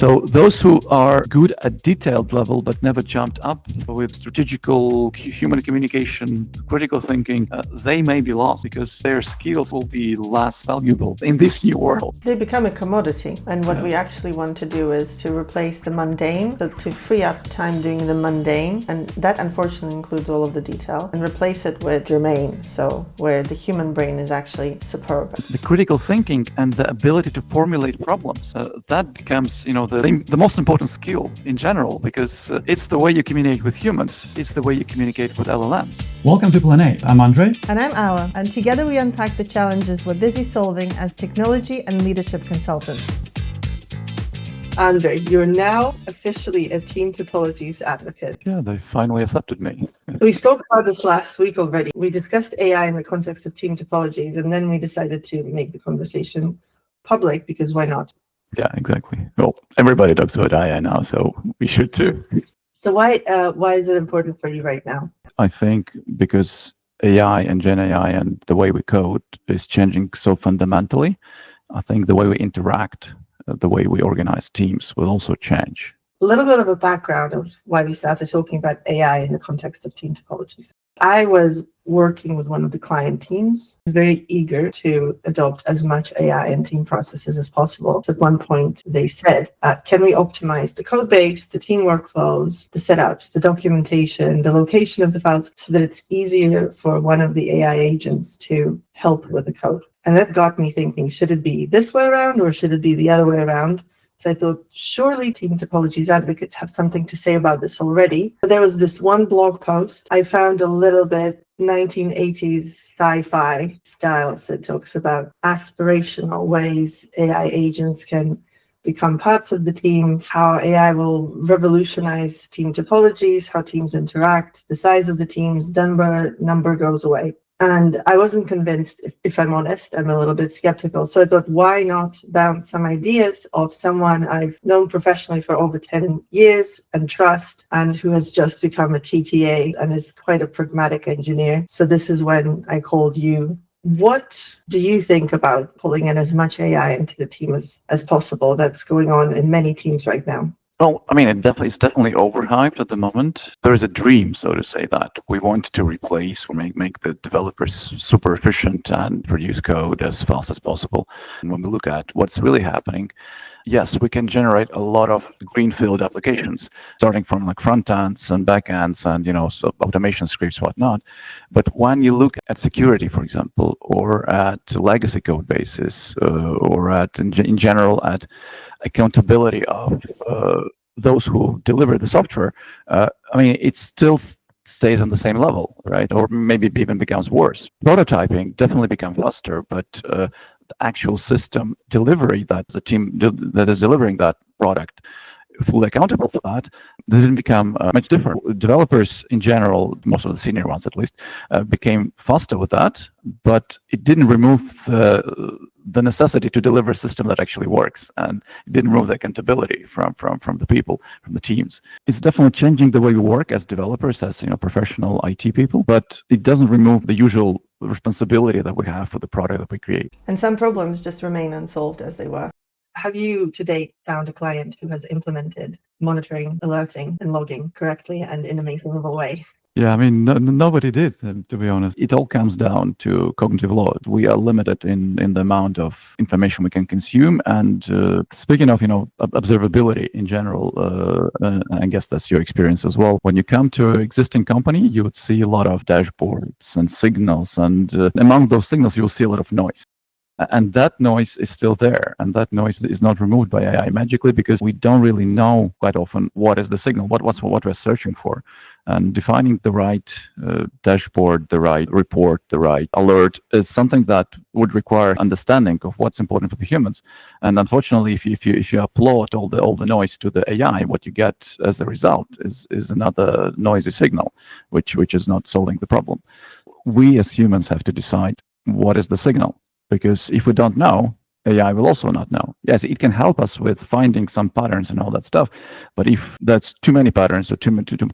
So those who are good at detailed level but never jumped up with strategical human communication, critical thinking, they may be lost because their skills will be less valuable in this new world. They become a commodity, and what we actually want to do is to replace the mundane, so to free up time doing the mundane, and that unfortunately includes all of the detail, and replace it with germane, so where the human brain is actually superb. The critical thinking and the ability to formulate problems, that becomes, the most important skill in general, because it's the way you communicate with humans. It's the way you communicate with LLMs. Welcome to Plan 8. I'm Andrey. And I'm Alla. And together we unpack the challenges we're busy solving as technology and leadership consultants. Andrey, you're now officially a Team Topologies advocate. Yeah, they finally accepted me. We spoke about this last week already. We discussed AI in the context of Team Topologies, and then we decided to make the conversation public because why not? Yeah, exactly. Well, everybody talks about AI now, so we should too. So why is it important for you right now? I think because AI and Gen AI and the way we code is changing so fundamentally. I think the way we interact, the way we organize teams will also change. A little bit of a background of why we started talking about AI in the context of Team Topologies. I was working with one of the client teams, very eager to adopt as much AI in team processes as possible. So at one point, they said, can we optimize the code base, the team workflows, the setups, the documentation, the location of the files, so that it's easier for one of the AI agents to help with the code? And that got me thinking, should it be this way around or should it be the other way around? So I thought, surely Team Topologies advocates have something to say about this already. But there was this one blog post I found a little bit 1980s sci-fi style. So it talks about aspirational ways AI agents can become parts of the team, how AI will revolutionize team topologies, how teams interact, the size of the teams, number goes away. And I wasn't convinced, if I'm honest. I'm a little bit skeptical. So I thought, why not bounce some ideas of someone I've known professionally for over 10 years and trust, and who has just become a TTA and is quite a pragmatic engineer. So this is when I called you. What do you think about pulling in as much AI into the team as possible? That's going on in many teams right now. Well, I mean, it's definitely overhyped at the moment. There is a dream, so to say, that we want to replace or make the developers super efficient and produce code as fast as possible. And when we look at what's really happening, yes, we can generate a lot of greenfield applications, starting from like front ends and back ends and so automation scripts, whatnot. But when you look at security, for example, or at legacy code bases, or at in general at accountability of those who deliver the software, it still stays on the same level, right? Or maybe even becomes worse. Prototyping definitely becomes faster, but the actual system delivery, that the team that is delivering that product fully accountable for that, didn't become much different. Developers in general, most of the senior ones at least, became faster with that, but it didn't remove the necessity to deliver a system that actually works, and it didn't remove the accountability from the people, from the teams. It's definitely changing the way we work as developers, as professional IT people, but it doesn't remove the usual responsibility that we have for the product that we create. And some problems just remain unsolved as they were. Have you to date found a client who has implemented monitoring, alerting, and logging correctly and in a measurable way? Yeah, nobody did, to be honest. It all comes down to cognitive load. We are limited in the amount of information we can consume. And speaking of, observability in general, I guess that's your experience as well. When you come to an existing company, you would see a lot of dashboards and signals. And among those signals, you'll see a lot of noise. And that noise is still there, and that noise is not removed by AI magically, because we don't really know quite often what is the signal, what we're searching for. And defining the right dashboard, the right report, the right alert is something that would require understanding of what's important for the humans. And unfortunately, if you upload all the noise to the AI, what you get as a result is another noisy signal, which is not solving the problem. We as humans have to decide what is the signal. Because if we don't know, AI will also not know. Yes, it can help us with finding some patterns and all that stuff. But if that's too many patterns or too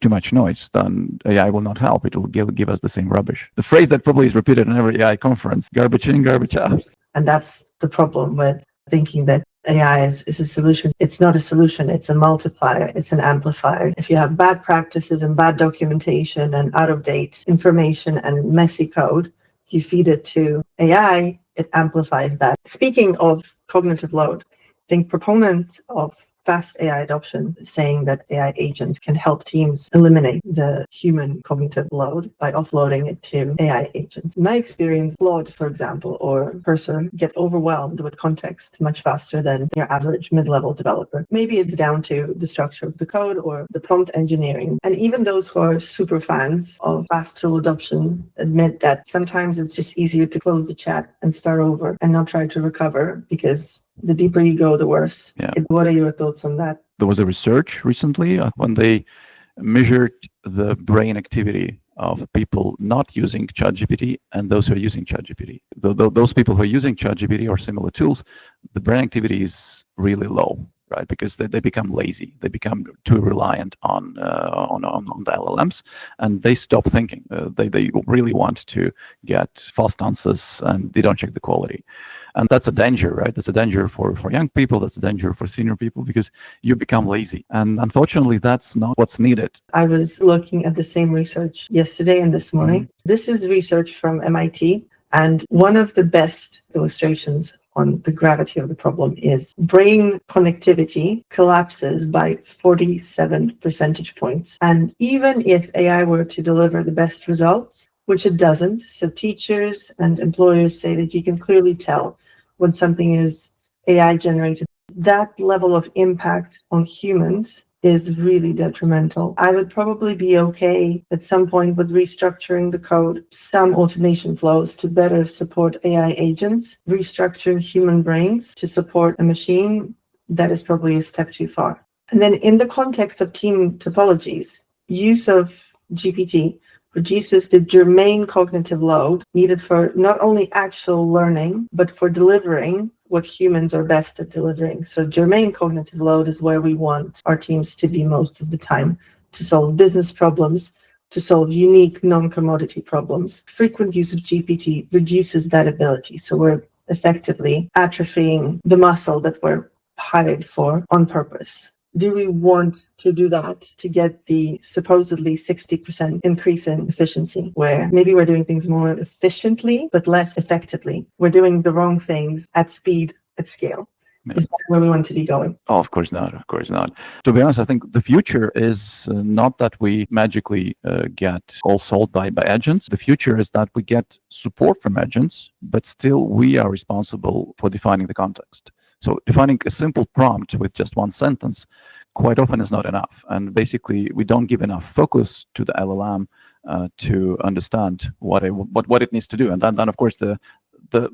much noise, then AI will not help. It will give us the same rubbish. The phrase that probably is repeated in every AI conference: garbage in, garbage out. And that's the problem with thinking that AI is a solution. It's not a solution. It's a multiplier. It's an amplifier. If you have bad practices and bad documentation and out-of-date information and messy code, you feed it to AI, it amplifies that. Speaking of cognitive load, I think proponents of fast AI adoption saying that AI agents can help teams eliminate the human cognitive load by offloading it to AI agents. In my experience, Claude, for example, or Cursor get overwhelmed with context much faster than your average mid-level developer. Maybe it's down to the structure of the code or the prompt engineering. And even those who are super fans of fast tool adoption admit that sometimes it's just easier to close the chat and start over and not try to recover, because the deeper you go, the worse. Yeah. What are your thoughts on that? There was a research recently when they measured the brain activity of people not using ChatGPT and those who are using ChatGPT. Those people who are using ChatGPT or similar tools, the brain activity is really low, right? Because they become lazy. They become too reliant on the LLMs, and they stop thinking. They really want to get fast answers, and they don't check the quality. And that's a danger, right? That's a danger for young people. That's a danger for senior people, because you become lazy. And unfortunately, that's not what's needed. I was looking at the same research yesterday and this morning. This is research from MIT. And one of the best illustrations on the gravity of the problem is brain connectivity collapses by 47 percentage points. And even if AI were to deliver the best results, which it doesn't, so teachers and employers say that you can clearly tell when something is AI generated, that level of impact on humans is really detrimental. I would probably be okay at some point with restructuring the code, some automation flows to better support AI agents, restructuring human brains to support a machine. That is probably a step too far. And then in the context of team topologies, use of GPT reduces the germane cognitive load needed for not only actual learning, but for delivering what humans are best at delivering. So germane cognitive load is where we want our teams to be most of the time, to solve business problems, to solve unique non-commodity problems. Frequent use of GPT reduces that ability. So we're effectively atrophying the muscle that we're hired for on purpose. Do we want to do that to get the supposedly 60% increase in efficiency, where maybe we're doing things more efficiently, but less effectively? We're doing the wrong things at speed, at scale. Yeah. Is that where we want to be going? Oh, of course not. Of course not. To be honest, I think the future is not that we magically get all solved by agents. The future is that we get support from agents, but still we are responsible for defining the context. So defining a simple prompt with just one sentence quite often is not enough. And basically, we don't give enough focus to the LLM to understand what it needs to do. And then of course, the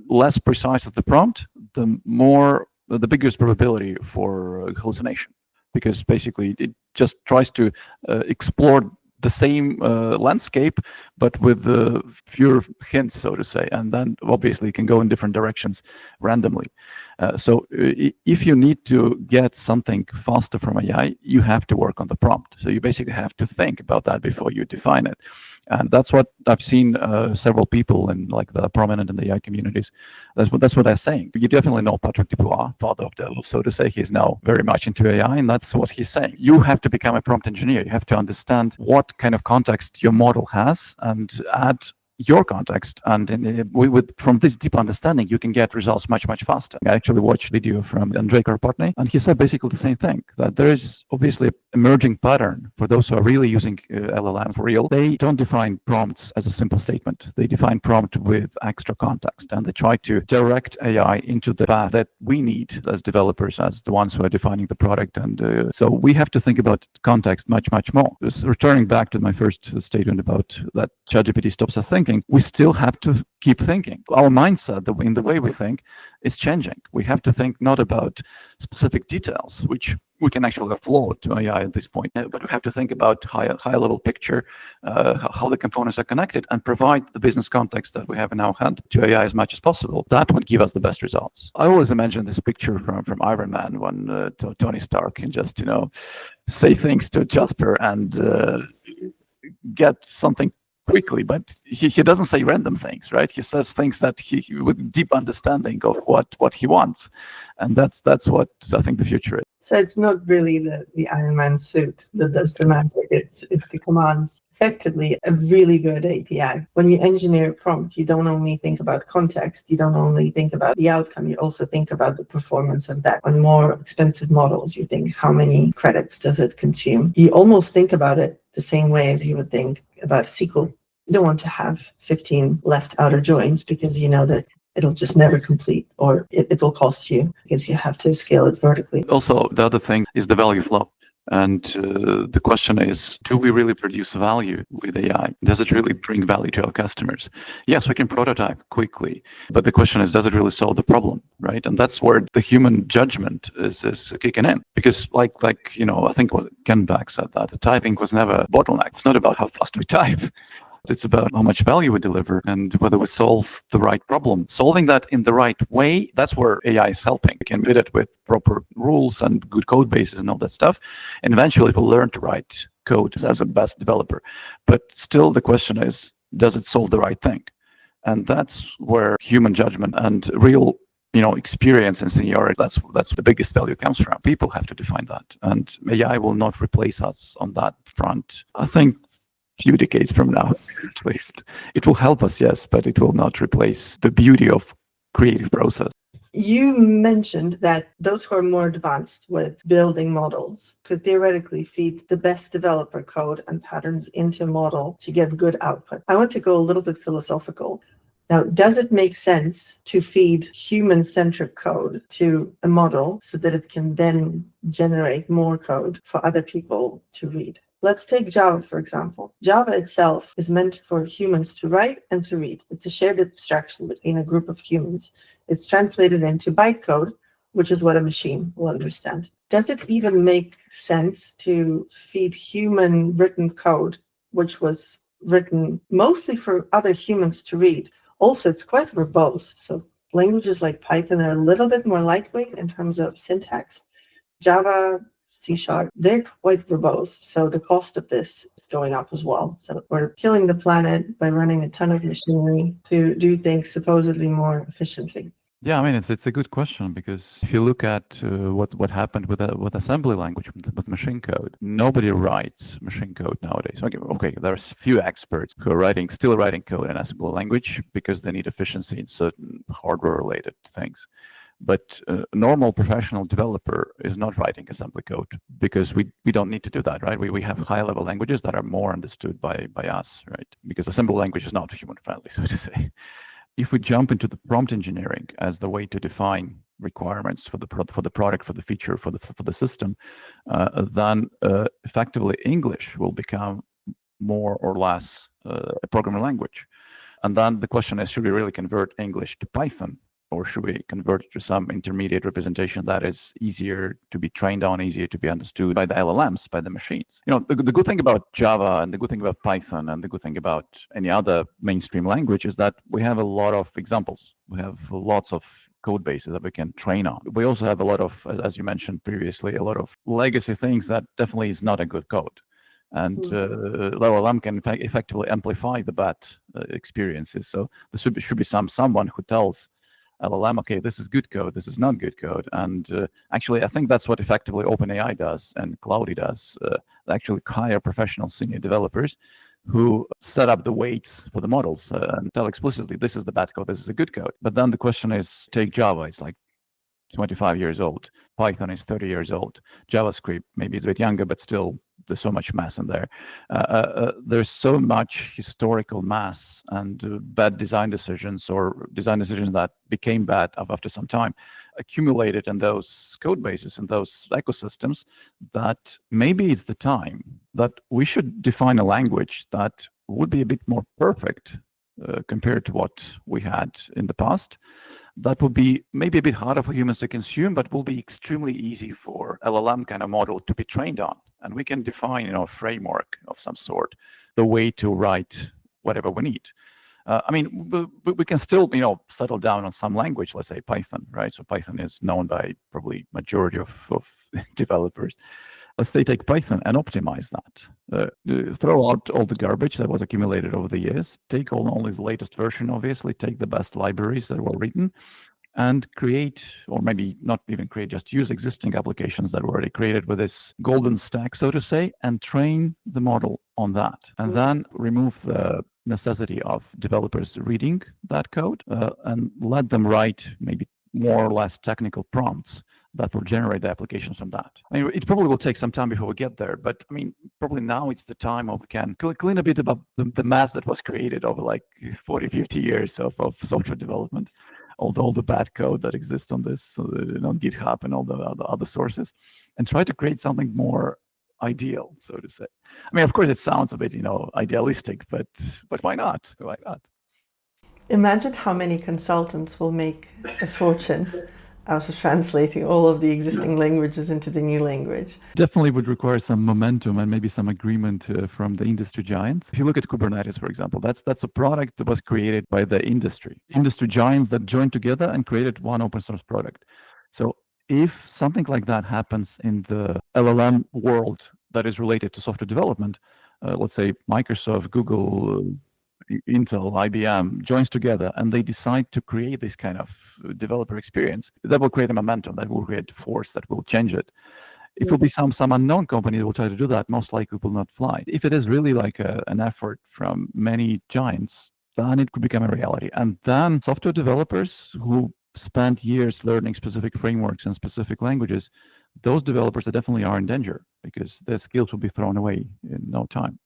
less precise is the prompt, the biggest probability for hallucination, because basically it just tries to explore the same landscape, but with fewer hints, so to say, and then obviously it can go in different directions randomly. So if you need to get something faster from AI, you have to work on the prompt. So you basically have to think about that before you define it. And that's what I've seen several people in like the prominent in the AI communities. That's what they're saying. You definitely know Patrick Dubois, father of DevOps, so to say. He's now very much into AI, and that's what he's saying. You have to become a prompt engineer. You have to understand what kind of context your model has and add your context, and from this deep understanding, you can get results much faster. I actually watched a video from Andrey, and he said basically the same thing, that there is obviously an emerging pattern for those who are really using LLM for real. They don't define prompts as a simple statement. They define prompt with extra context, and they try to direct AI into the path that we need as developers, as the ones who are defining the product. And so we have to think about context much more. Just returning back to my first statement about that ChatGPT stops us thinking, we still have to keep thinking. Our mindset, in the way we think, is changing. We have to think not about specific details, which we can actually offload to AI at this point, but we have to think about higher level picture, how the components are connected, and provide the business context that we have in our hand to AI as much as possible. That would give us the best results. I always imagine this picture from Iron Man when Tony Stark can just, say things to Jasper and get something quickly, but he doesn't say random things, right? He says things that he with deep understanding of what he wants, and that's what I think the future is. So it's not really the Iron Man suit that does the magic. It's the commands. Effectively, a really good API. When you engineer a prompt, you don't only think about context, you don't only think about the outcome, you also think about the performance of that. On more expensive models, you think how many credits does it consume? You almost think about it the same way as you would think about SQL. You don't want to have 15 left outer joins because you know that it'll just never complete, or it will cost you because you have to scale it vertically. Also, the other thing is the value flow. And the question is, do we really produce value with AI? Does it really bring value to our customers? Yes, we can prototype quickly, but the question is, does it really solve the problem, right? And that's where the human judgment is kicking in. Because like I think what Ken Beck said, that the typing was never a bottleneck. It's not about how fast we type. It's about how much value we deliver and whether we solve the right problem. Solving that in the right way, that's where AI is helping. We can fit it with proper rules and good code bases and all that stuff. And eventually we'll learn to write code as a best developer. But still the question is, does it solve the right thing? And that's where human judgment and real experience and seniority, that's the biggest value comes from. People have to define that. And AI will not replace us on that front. I think few decades from now, at least. It will help us, yes, but it will not replace the beauty of creative process. You mentioned that those who are more advanced with building models could theoretically feed the best developer code and patterns into a model to get good output. I want to go a little bit philosophical. Now, does it make sense to feed human-centric code to a model so that it can then generate more code for other people to read? Let's take Java, for example. Java itself is meant for humans to write and to read. It's a shared abstraction between a group of humans. It's translated into bytecode, which is what a machine will understand. Does it even make sense to feed human-written code, which was written mostly for other humans to read? Also, it's quite verbose. So languages like Python are a little bit more lightweight in terms of syntax. Java, C#, they're quite verbose. So the cost of this is going up as well. So we're killing the planet by running a ton of machinery to do things supposedly more efficiently. Yeah, I mean, it's a good question, because if you look at what happened with assembly language, with machine code, nobody writes machine code nowadays. Okay, there's few experts who are still writing code in assembly language because they need efficiency in certain hardware-related things. But a normal professional developer is not writing assembly code because we don't need to do that, right? We have high-level languages that are more understood by us, right? Because assembly language is not human-friendly, so to say. If we jump into the prompt engineering as the way to define requirements for the product, for the feature, for the system, then effectively English will become more or less a programming language. And then the question is, should we really convert English to Python? Or should we convert it to some intermediate representation that is easier to be trained on, easier to be understood by the LLMs, by the machines? The good thing about Java and the good thing about Python and the good thing about any other mainstream language is that we have a lot of examples. We have lots of code bases that we can train on. We also have a lot of, as you mentioned previously, a lot of legacy things that definitely is not a good code. And LLM can effectively amplify the bad experiences. So there should be someone who tells LLM, okay, this is good code, this is not good code. And actually, I think that's what effectively OpenAI does and Cloudy does. They actually hire professional senior developers who set up the weights for the models and tell explicitly, this is the bad code, this is the good code. But then the question is, take Java, it's like 25 years old. Python is 30 years old. JavaScript maybe is a bit younger, but still there's so much mass in there. There's so much historical mass and bad design decisions, or design decisions that became bad after some time, accumulated in those code bases and those ecosystems, that maybe it's the time that we should define a language that would be a bit more perfect compared to what we had in the past. That would be maybe a bit harder for humans to consume, but will be extremely easy for LLM kind of model to be trained on. And we can define, a framework of some sort, the way to write whatever we need. We can still, settle down on some language, let's say Python, right? So Python is known by probably majority of developers. let's say take Python and optimize that. Throw out all the garbage that was accumulated over the years, take only the latest version, obviously, take the best libraries that were written, and create, or maybe not even create, just use existing applications that were already created with this golden stack, so to say, and train the model on that. And then remove the necessity of developers reading that code and let them write maybe more or less technical prompts that will generate the applications from that. I mean, it probably will take some time before we get there, but I mean, probably now it's the time where we can clean a bit about the mess that was created over like 40, 50 years of software development, all the bad code that exists on this, on GitHub and all the other sources, and try to create something more ideal, so to say. I mean, of course, it sounds a bit, idealistic, but why not? Why not? Imagine how many consultants will make a fortune out of translating all of the existing languages into the new language. Definitely would require some momentum and maybe some agreement from the industry giants. If you look at Kubernetes, for example, that's a product that was created by the industry giants that joined together and created one open source product. So if something like that happens in the LLM world that is related to software development, let's say Microsoft, Google, Intel, IBM joins together and they decide to create this kind of developer experience, that will create a momentum, that will create a force that will change it. If it will be some unknown company that will try to do that, most likely it will not fly. If it is really like an effort from many giants, then it could become a reality. And then software developers who spent years learning specific frameworks and specific languages, those developers that definitely are in danger because their skills will be thrown away in no time.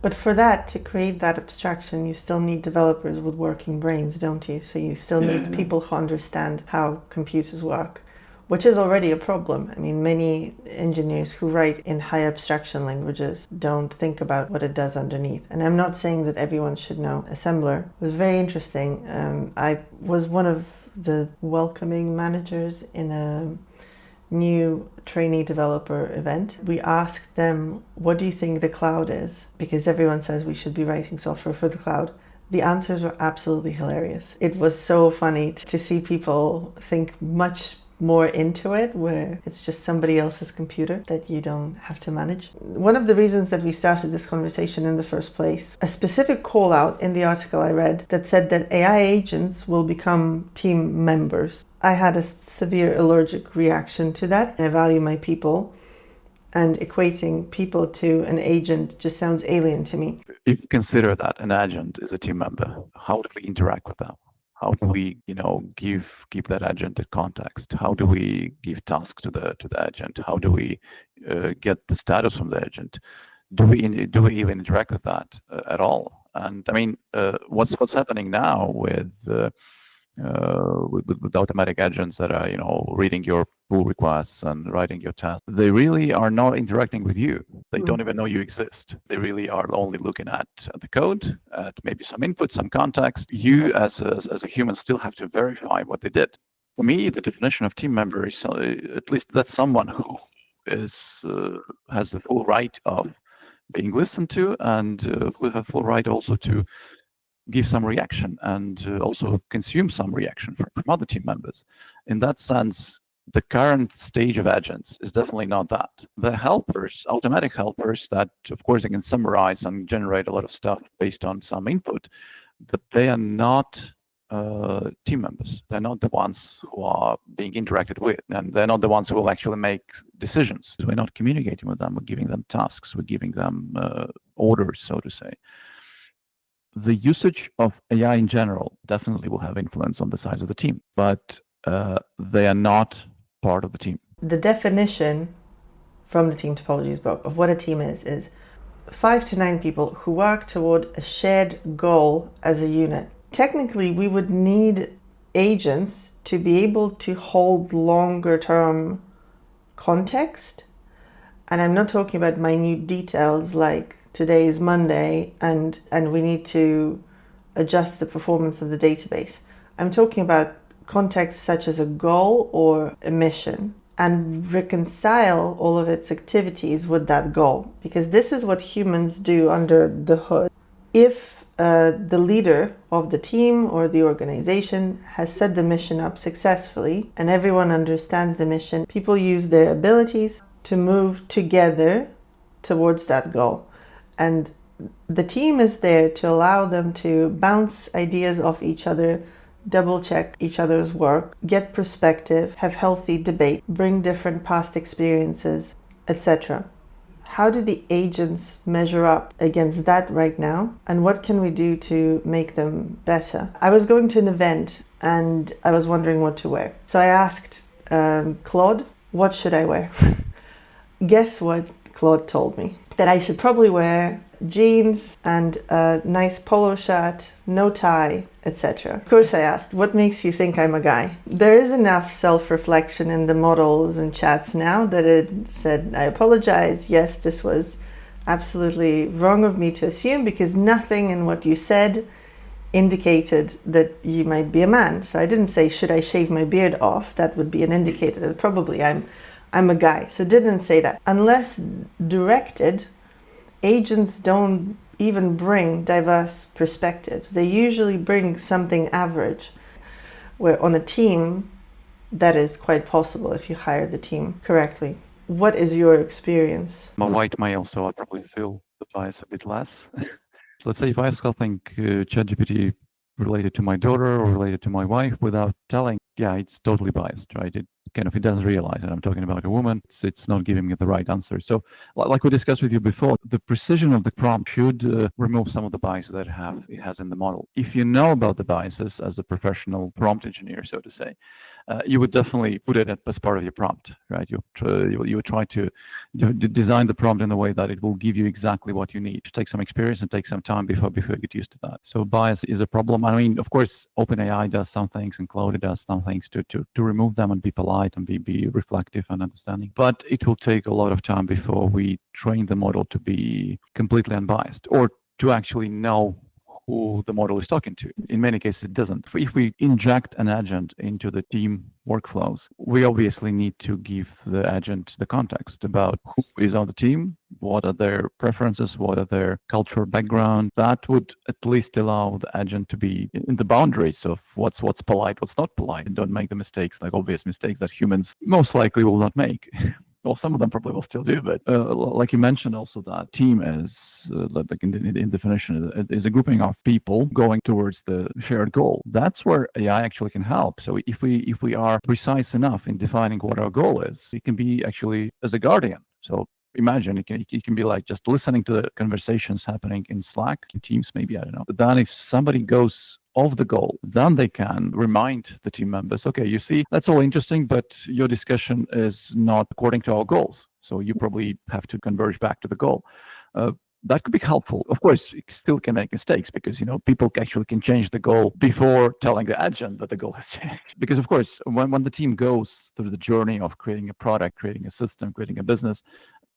But for that, to create that abstraction, you still need developers with working brains, don't you? So you still need people who understand how computers work, which is already a problem. I mean, many engineers who write in high abstraction languages don't think about what it does underneath. And I'm not saying that everyone should know assembler. It was very interesting. I was one of the welcoming managers in a new trainee developer event. We asked them, what do you think the cloud is? Because everyone says we should be writing software for the cloud. The answers were absolutely hilarious. It was so funny to see people think much more into it, where it's just somebody else's computer that you don't have to manage. One of the reasons that we started this conversation in the first place, a specific call out in the article I read that said that AI agents will become team members. I had a severe allergic reaction to that. I value my people, and equating people to an agent just sounds alien to me. If you consider that an agent is a team member, how do we interact with them? How do we, give that agent a context? How do we give tasks to the agent? How do we get the status from the agent? Do we even interact with that at all? And I mean, what's happening now with automatic agents that are, reading your pull requests and writing your tasks, they really are not interacting with you. They don't even know you exist. They really are only looking at the code, at maybe some input, some context. You as a human still have to verify what they did. For me, the definition of team member is at least that's someone who has the full right of being listened to and who have full right also to give some reaction and also consume some reaction from other team members. In that sense, the current stage of agents is definitely not that. The helpers, automatic helpers that, of course, they can summarize and generate a lot of stuff based on some input, but they are not team members. They're not the ones who are being interacted with, and they're not the ones who will actually make decisions. We're not communicating with them. We're giving them tasks. We're giving them orders, so to say. The usage of AI in general definitely will have influence on the size of the team, but they are not part of the team. The definition from the Team Topologies book of what a team is 5 to 9 people who work toward a shared goal as a unit. Technically, we would need agents to be able to hold longer term context. And I'm not talking about minute details like today is Monday and we need to adjust the performance of the database. I'm talking about context such as a goal or a mission, and reconcile all of its activities with that goal, because this is what humans do under the hood. If the leader of the team or the organization has set the mission up successfully and everyone understands the mission, people use their abilities to move together towards that goal. And the team is there to allow them to bounce ideas off each other, double check each other's work, get perspective, have healthy debate, bring different past experiences, etc. How do the agents measure up against that right now? And what can we do to make them better? I was going to an event and I was wondering what to wear. So I asked Claude, what should I wear? Guess what Claude told me? That I should probably wear jeans and a nice polo shirt, no tie, etc. Of course I asked, what makes you think I'm a guy? There is enough self-reflection in the models and chats now that it said, I apologize, yes, this was absolutely wrong of me to assume because nothing in what you said indicated that you might be a man. So I didn't say, should I shave my beard off? That would be an indicator that probably I'm a guy. So didn't say that. Unless directed, agents don't even bring diverse perspectives. They usually bring something average, where on a team, that is quite possible if you hire the team correctly. What is your experience? My white male, so I probably feel the bias a bit less. Let's say if I ask something ChatGPT related to my daughter or related to my wife without telling, yeah, it's totally biased, right? It doesn't realize that I'm talking about a woman. It's not giving me the right answer. So like we discussed with you before, the precision of the prompt should remove some of the biases that it has in the model. If you know about the biases as a professional prompt engineer, so to say, you would definitely put it as part of your prompt, right? You would try to design the prompt in a way that it will give you exactly what you need. It takes some experience and take some time before you get used to that. So bias is a problem. I mean, of course, OpenAI does some things and Claude does some things to remove them and be polite and be reflective and understanding. But it will take a lot of time before we train the model to be completely unbiased or to actually know who the model is talking to. In many cases, it doesn't. If we inject an agent into the team workflows, we obviously need to give the agent the context about who is on the team, what are their preferences, what are their cultural background. That would at least allow the agent to be in the boundaries of what's polite, what's not polite, and don't make the mistakes, like obvious mistakes that humans most likely will not make. Well, some of them probably will still do, but like you mentioned also, that team is, like in definition, is a grouping of people going towards the shared goal. That's where AI actually can help. So if we are precise enough in defining what our goal is, it can be actually as a guardian. So imagine it can be like just listening to the conversations happening in Slack, in Teams, maybe, I don't know. But then if somebody goes off the goal, then they can remind the team members, okay, you see, that's all interesting, but your discussion is not according to our goals. So you probably have to converge back to the goal. That could be helpful. Of course, it still can make mistakes because, people actually can change the goal before telling the agent that the goal has changed. Because, of course, when the team goes through the journey of creating a product, creating a system, creating a business,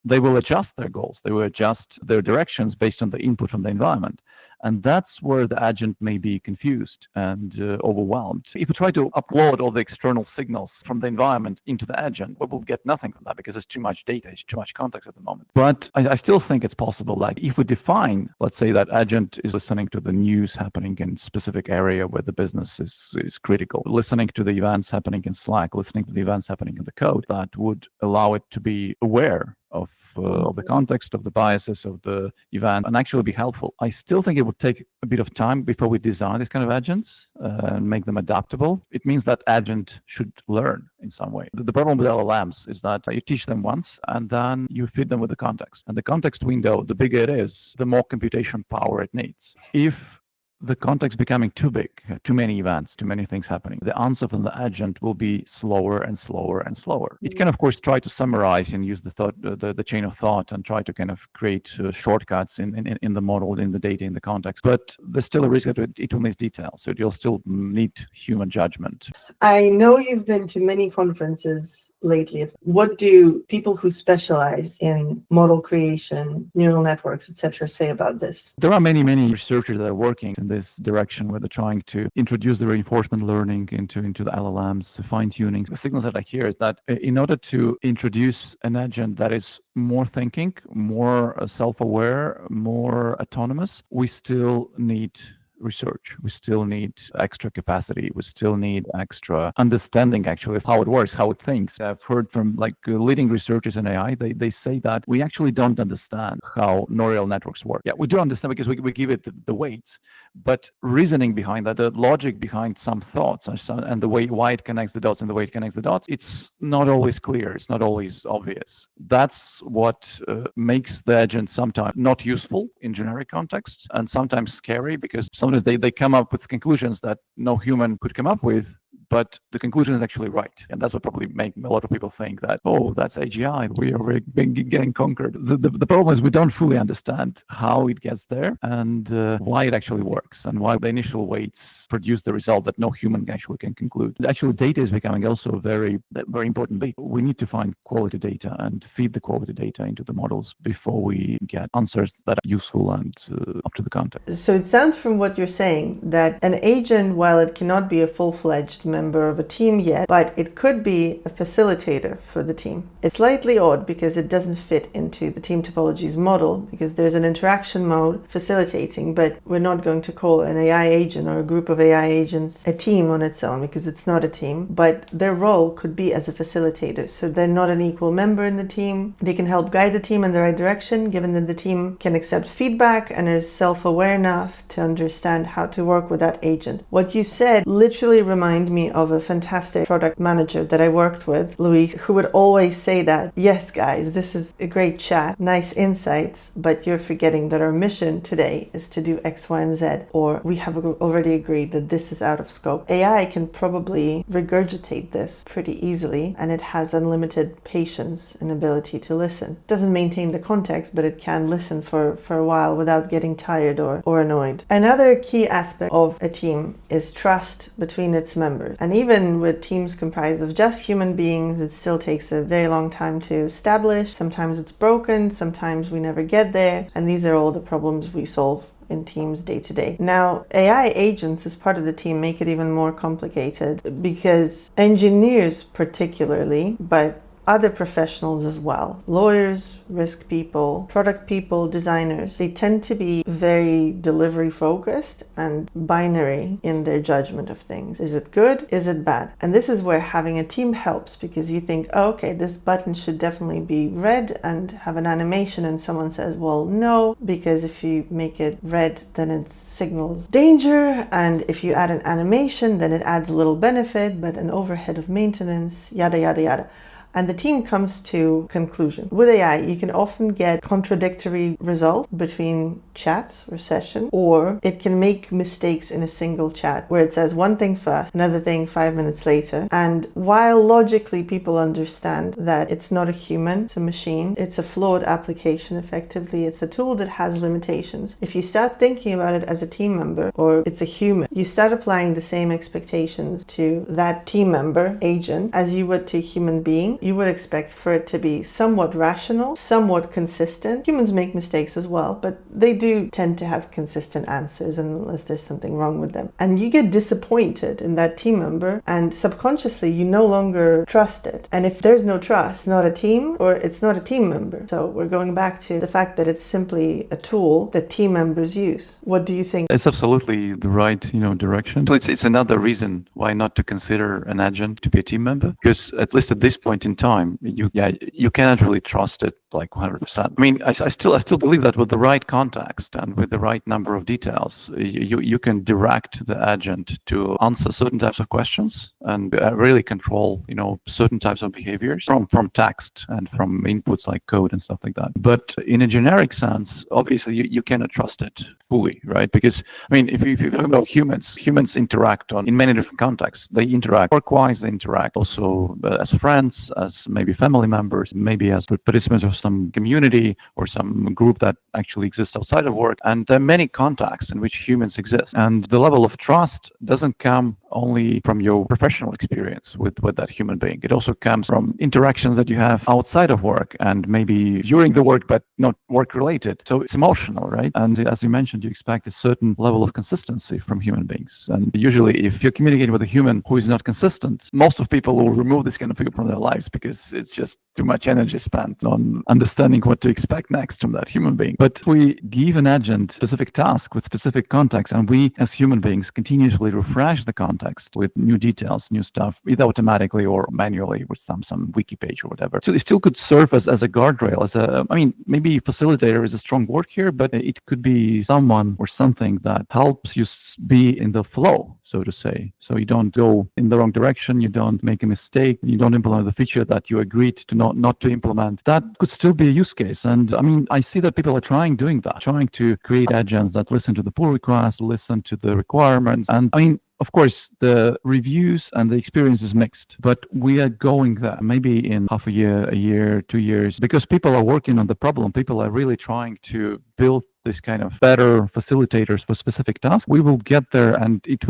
they will adjust their goals. They will adjust their directions based on the input from the environment. And that's where the agent may be confused and overwhelmed. If we try to upload all the external signals from the environment into the agent, we will get nothing from that because it's too much data, it's too much context at the moment. But I still think it's possible, like if we define, let's say that agent is listening to the news happening in a specific area where the business is critical, listening to the events happening in Slack, listening to the events happening in the code, that would allow it to be aware of the context, of the biases of the event, and actually be helpful. I still think it would take a bit of time before we design these kind of agents and make them adaptable. It means that agent should learn in some way. The problem with LLMs is that you teach them once and then you feed them with the context. And the context window, the bigger it is, the more computation power it needs. If the context becoming too big, too many events, too many things happening, the answer from the agent will be slower and slower and slower. It can, of course, try to summarize and use the chain of thought and try to kind of create shortcuts in the model, in the data, in the context. But there's still a risk that it will miss details. So you'll still need human judgment. I know you've been to many conferences lately. What do people who specialize in model creation, neural networks, etc., say about this? There are many researchers that are working in this direction where they're trying to introduce the reinforcement learning into the LLMs, fine-tuning. The signals that I hear is that in order to introduce an agent that is more thinking, more self-aware, more autonomous, we still need research. We still need extra capacity. We still need extra understanding, actually, of how it works, how it thinks. I've heard from leading researchers in AI, they say that we actually don't understand how neural networks work. Yeah, we do understand because we give it the weights, but reasoning behind that, the logic behind some thoughts and the way why it connects the dots and the way it connects the dots, it's not always clear. It's not always obvious. That's what makes the agent sometimes not useful in generic contexts and sometimes scary, because sometimes they come up with conclusions that no human could come up with, but the conclusion is actually right. And that's what probably make a lot of people think that, oh, that's AGI, we are getting conquered. The problem is we don't fully understand how it gets there and why it actually works and why the initial weights produce the result that no human actually can conclude. Actually, data is becoming also a very important bit. We need to find quality data and feed the quality data into the models before we get answers that are useful and up to the context. So it sounds from what you're saying that an agent, while it cannot be a full-fledged member of a team yet, but it could be a facilitator for the team. It's slightly odd because it doesn't fit into the Team Topologies model, because there's an interaction mode facilitating, but we're not going to call an AI agent or a group of AI agents a team on its own, because it's not a team, but their role could be as a facilitator. So they're not an equal member in the team. They can help guide the team in the right direction, given that the team can accept feedback and is self-aware enough to understand how to work with that agent. What you said literally reminded me of a fantastic product manager that I worked with, Luis, who would always say that, yes, guys, this is a great chat, nice insights, but you're forgetting that our mission today is to do X, Y, and Z, or we have already agreed that this is out of scope. AI can probably regurgitate this pretty easily, and it has unlimited patience and ability to listen. It doesn't maintain the context, but it can listen for a while without getting tired or annoyed. Another key aspect of a team is trust between its members. And even with teams comprised of just human beings, it still takes a very long time to establish. Sometimes it's broken, sometimes we never get there. And these are all the problems we solve in teams day to day. Now, AI agents as part of the team make it even more complicated, because engineers particularly, but other professionals as well, lawyers, risk people, product people, designers, they tend to be very delivery focused and binary in their judgment of things. Is it good? Is it bad? And this is where having a team helps, because you think, oh, okay, this button should definitely be red and have an animation, and someone says, well, no, because if you make it red, then it signals danger, and if you add an animation, then it adds a little benefit, but an overhead of maintenance, yada, yada, yada. And the team comes to conclusion. With AI, you can often get contradictory results between chats or sessions, or it can make mistakes in a single chat where it says one thing first, another thing 5 minutes later. And while logically people understand that it's not a human, it's a machine, it's a flawed application effectively, it's a tool that has limitations. If you start thinking about it as a team member, or it's a human, you start applying the same expectations to that team member, agent, as you would to a human being. You would expect for it to be somewhat rational, somewhat consistent. Humans make mistakes as well, but they do tend to have consistent answers unless there's something wrong with them. And you get disappointed in that team member, and subconsciously you no longer trust it. And if there's no trust, it's not a team, or it's not a team member. So we're going back to the fact that it's simply a tool that team members use. What do you think? It's absolutely the right, direction. So it's another reason why not to consider an agent to be a team member, because at least at this point in time, you cannot really trust it like 100%. I mean, I still believe that with the right context and with the right number of details, you can direct the agent to answer certain types of questions and really control, certain types of behaviors from text and from inputs like code and stuff like that. But in a generic sense, obviously you cannot trust it fully, right? Because if you're talking about humans interact in many different contexts. They interact work-wise, they interact also as friends, as maybe family members, maybe as participants of some community or some group that actually exists outside of work. And there are many contexts in which humans exist. And the level of trust doesn't come only from your professional experience with that human being. It also comes from interactions that you have outside of work and maybe during the work, but not work related. So it's emotional, right? And as you mentioned, you expect a certain level of consistency from human beings. And usually if you're communicating with a human who is not consistent, most of people will remove this kind of people from their lives task because it's just too much energy spent on understanding what to expect next from that human being. But if we give an agent specific task with specific context, and we as human beings continuously refresh the context with new details, new stuff, either automatically or manually with some wiki page or whatever. So it still could serve as a guardrail, maybe facilitator is a strong word here, but it could be someone or something that helps you be in the flow, so to say. So you don't go in the wrong direction, you don't make a mistake, you don't implement the feature that you agreed to not to implement. That could still be a use case. And I see that people are trying to create agents that listen to the pull requests, listen to the requirements. And of course, the reviews and the experience is mixed, but we are going there maybe in half a year, 2 years, because people are working on the problem. People are really trying to build this kind of better facilitators for specific tasks. We will get there, and it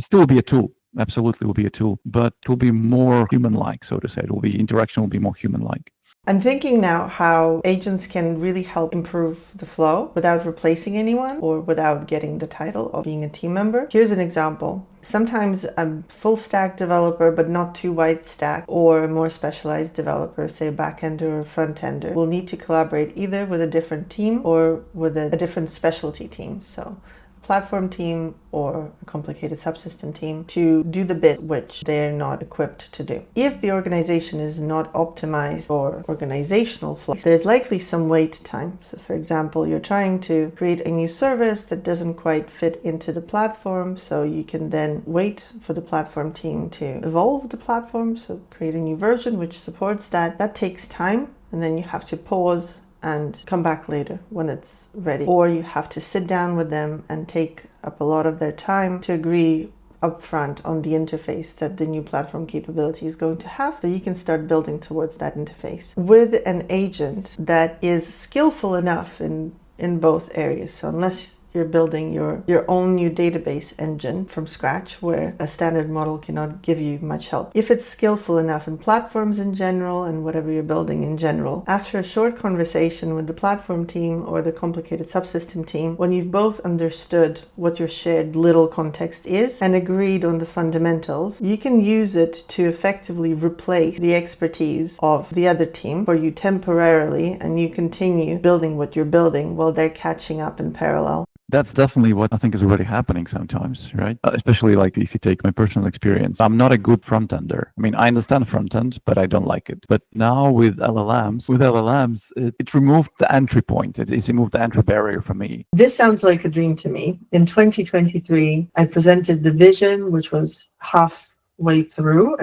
still will be a tool. Absolutely will be a tool, but it will be more human-like, so to say. Interaction will be more human-like. I'm thinking now how agents can really help improve the flow without replacing anyone or without getting the title of being a team member. Here's an example. Sometimes a full stack developer, but not too wide stack, or a more specialized developer, say a backender or front ender, will need to collaborate either with a different team or with a different specialty team. So platform team or a complicated subsystem team to do the bit which they're not equipped to do. If the organization is not optimized for organizational flow, there's likely some wait time. So for example, you're trying to create a new service that doesn't quite fit into the platform, so you can then wait for the platform team to evolve the platform, so create a new version which supports that. That takes time, and then you have to pause and come back later when it's ready. Or you have to sit down with them and take up a lot of their time to agree upfront on the interface that the new platform capability is going to have, so you can start building towards that interface with an agent that is skillful enough in both areas. So unless you're building your own new database engine from scratch, where a standard model cannot give you much help. If it's skillful enough in platforms in general and whatever you're building in general, after a short conversation with the platform team or the complicated subsystem team, when you've both understood what your shared little context is and agreed on the fundamentals, you can use it to effectively replace the expertise of the other team for you temporarily, and you continue building what you're building while they're catching up in parallel. That's definitely what I think is already happening sometimes, right? Especially like if you take my personal experience. I'm not a good front-ender. I understand front-end, but I don't like it. But now with LLMs, it removed the entry point. It removed the entry barrier for me. This sounds like a dream to me. In 2023, I presented the vision, which was halfway through,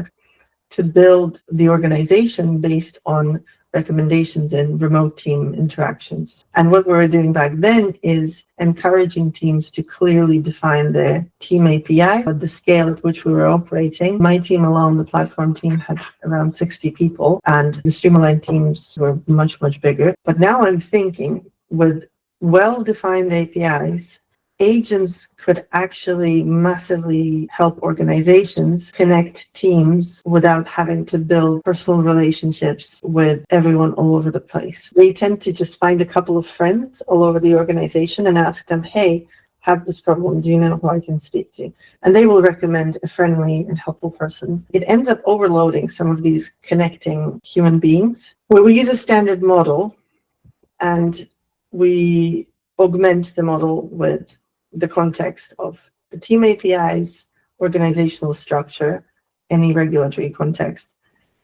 to build the organization based on recommendations in remote team interactions. And what we were doing back then is encouraging teams to clearly define their team API at the scale at which we were operating. My team alone, the platform team, had around 60 people, and the Streamline teams were much, much bigger. But now I'm thinking with well-defined APIs, agents could actually massively help organizations connect teams without having to build personal relationships with everyone all over the place. They tend to just find a couple of friends all over the organization and ask them, hey, have this problem, do you know who I can speak to? And they will recommend a friendly and helpful person. It ends up overloading some of these connecting human beings, where we use a standard model and we augment the model with the context of the team APIs, organizational structure, any regulatory context.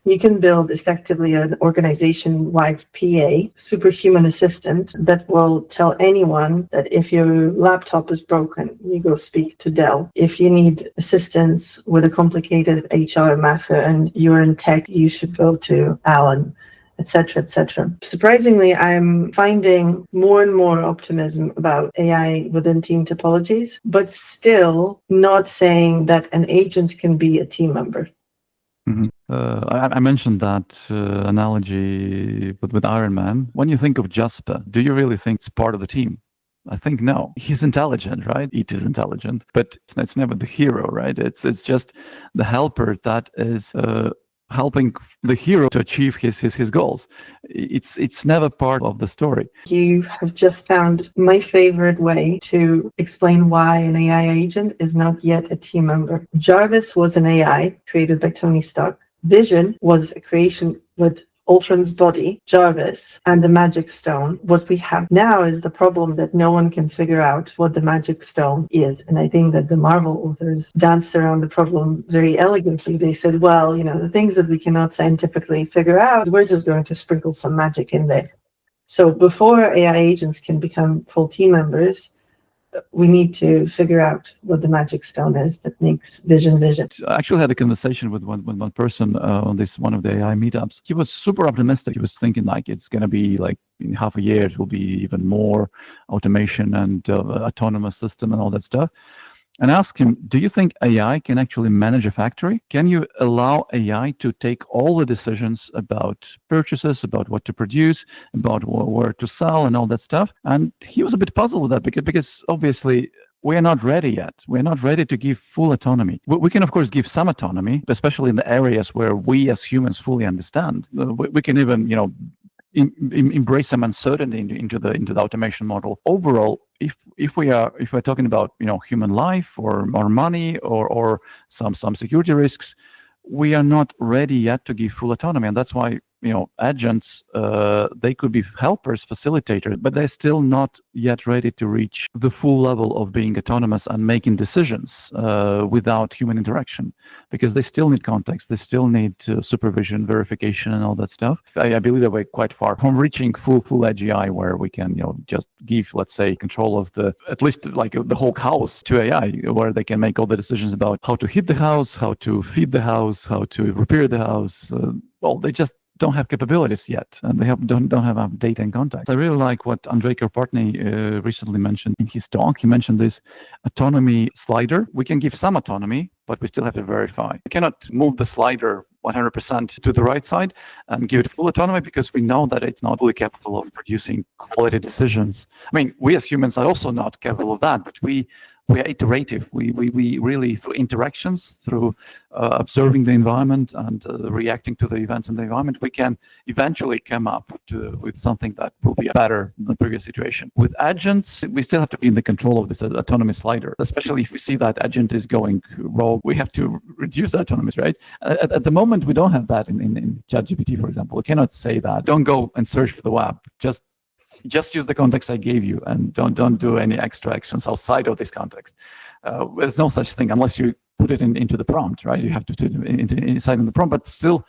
You can build effectively an organization-wide PA, superhuman assistant, that will tell anyone that if your laptop is broken, you go speak to Dell. If you need assistance with a complicated HR matter and you're in tech, you should go to Alla, etc., etc. Surprisingly, I'm finding more and more optimism about AI within Team Topologies, but still not saying that an agent can be a team member. Mm-hmm. I mentioned that analogy with Iron Man. When you think of Jasper, do you really think it's part of the team? I think no. He's intelligent, right? It is intelligent, but it's never the hero, right? It's just the helper that is helping the hero to achieve his goals. It's never part of the story. You have just found my favorite way to explain why an AI agent is not yet a team member. J.A.R.V.I.S was an AI created by Tony Stark Vision was a creation with Ultron's body, J.A.R.V.I.S, and the magic stone. What we have now is the problem that no one can figure out what the magic stone is. And I think that the Marvel authors danced around the problem very elegantly. They said, well, the things that we cannot scientifically figure out, we're just going to sprinkle some magic in there. So before AI agents can become full team members, we need to figure out what the magic stone is that makes vision. I actually had a conversation with one person on one of the AI meetups. He was super optimistic. He was thinking like it's going to be like in half a year, it will be even more automation and autonomous system and all that stuff. And ask him, do you think AI can actually manage a factory? Can you allow AI to take all the decisions about purchases, about what to produce, about where to sell and all that stuff? And he was a bit puzzled with that because obviously we are not ready yet. We're not ready to give full autonomy. We can, of course, give some autonomy, especially in the areas where we as humans fully understand. We can even, embrace some uncertainty into the automation model. Overall, if we're talking about human life or money or some security risks, we are not ready yet to give full autonomy, and that's why agents, they could be helpers, facilitators, but they're still not yet ready to reach the full level of being autonomous and making decisions without human interaction, because they still need context, they still need supervision, verification, and all that stuff. I believe that we're quite far from reaching full edge AI, where we can just give, let's say, control of at least like the whole house to AI, where they can make all the decisions about how to heat the house, how to feed the house, how to repair the house. Well, they just don't have capabilities yet, and they don't have data and context. I really like what Andrey recently mentioned in his talk. He mentioned this autonomy slider. We can give some autonomy, but we still have to verify. We cannot move the slider 100% to the right side and give it full autonomy, because we know that it's not fully capable of producing quality decisions. I mean, we as humans are also not capable of that, but we are iterative. We really, through interactions, through observing the environment and reacting to the events in the environment, we can eventually come up with something that will be better than the previous situation. With agents, we still have to be in the control of this autonomy slider, especially if we see that agent is going wrong. We have to reduce the autonomy, right? At the moment, we don't have that in ChatGPT, for example. We cannot say that, don't go and search for the web. Just use the context I gave you, and don't do any extra actions outside of this context. There's no such thing unless you put it into the prompt, right? You have to put it inside in the prompt, but still,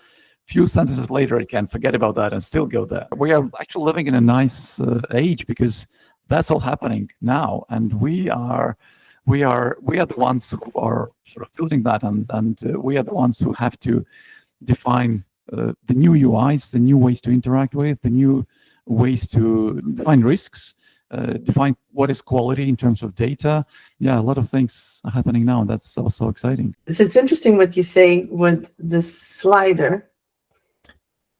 few sentences later, it can forget about that and still go there. We are actually living in a nice age, because that's all happening now, and we are the ones who are sort of building that, and we are the ones who have to define the new UIs, the new ways to interact with, the new ways to define risks, define what is quality in terms of data. Yeah, a lot of things are happening now. That's so exciting. So it's interesting what you say with the slider,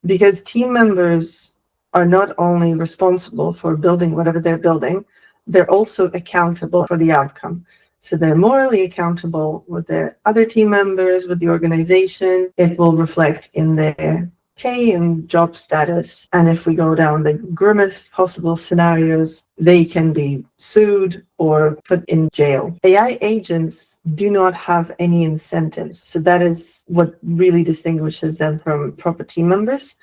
because team members are not only responsible for building whatever they're building, they're also accountable for the outcome. So they're morally accountable with their other team members, with the organization. It will reflect in their pay and job status. And if we go down the grimmest possible scenarios, they can be sued or put in jail. AI agents do not have any incentives. So that is what really distinguishes them from proper team members.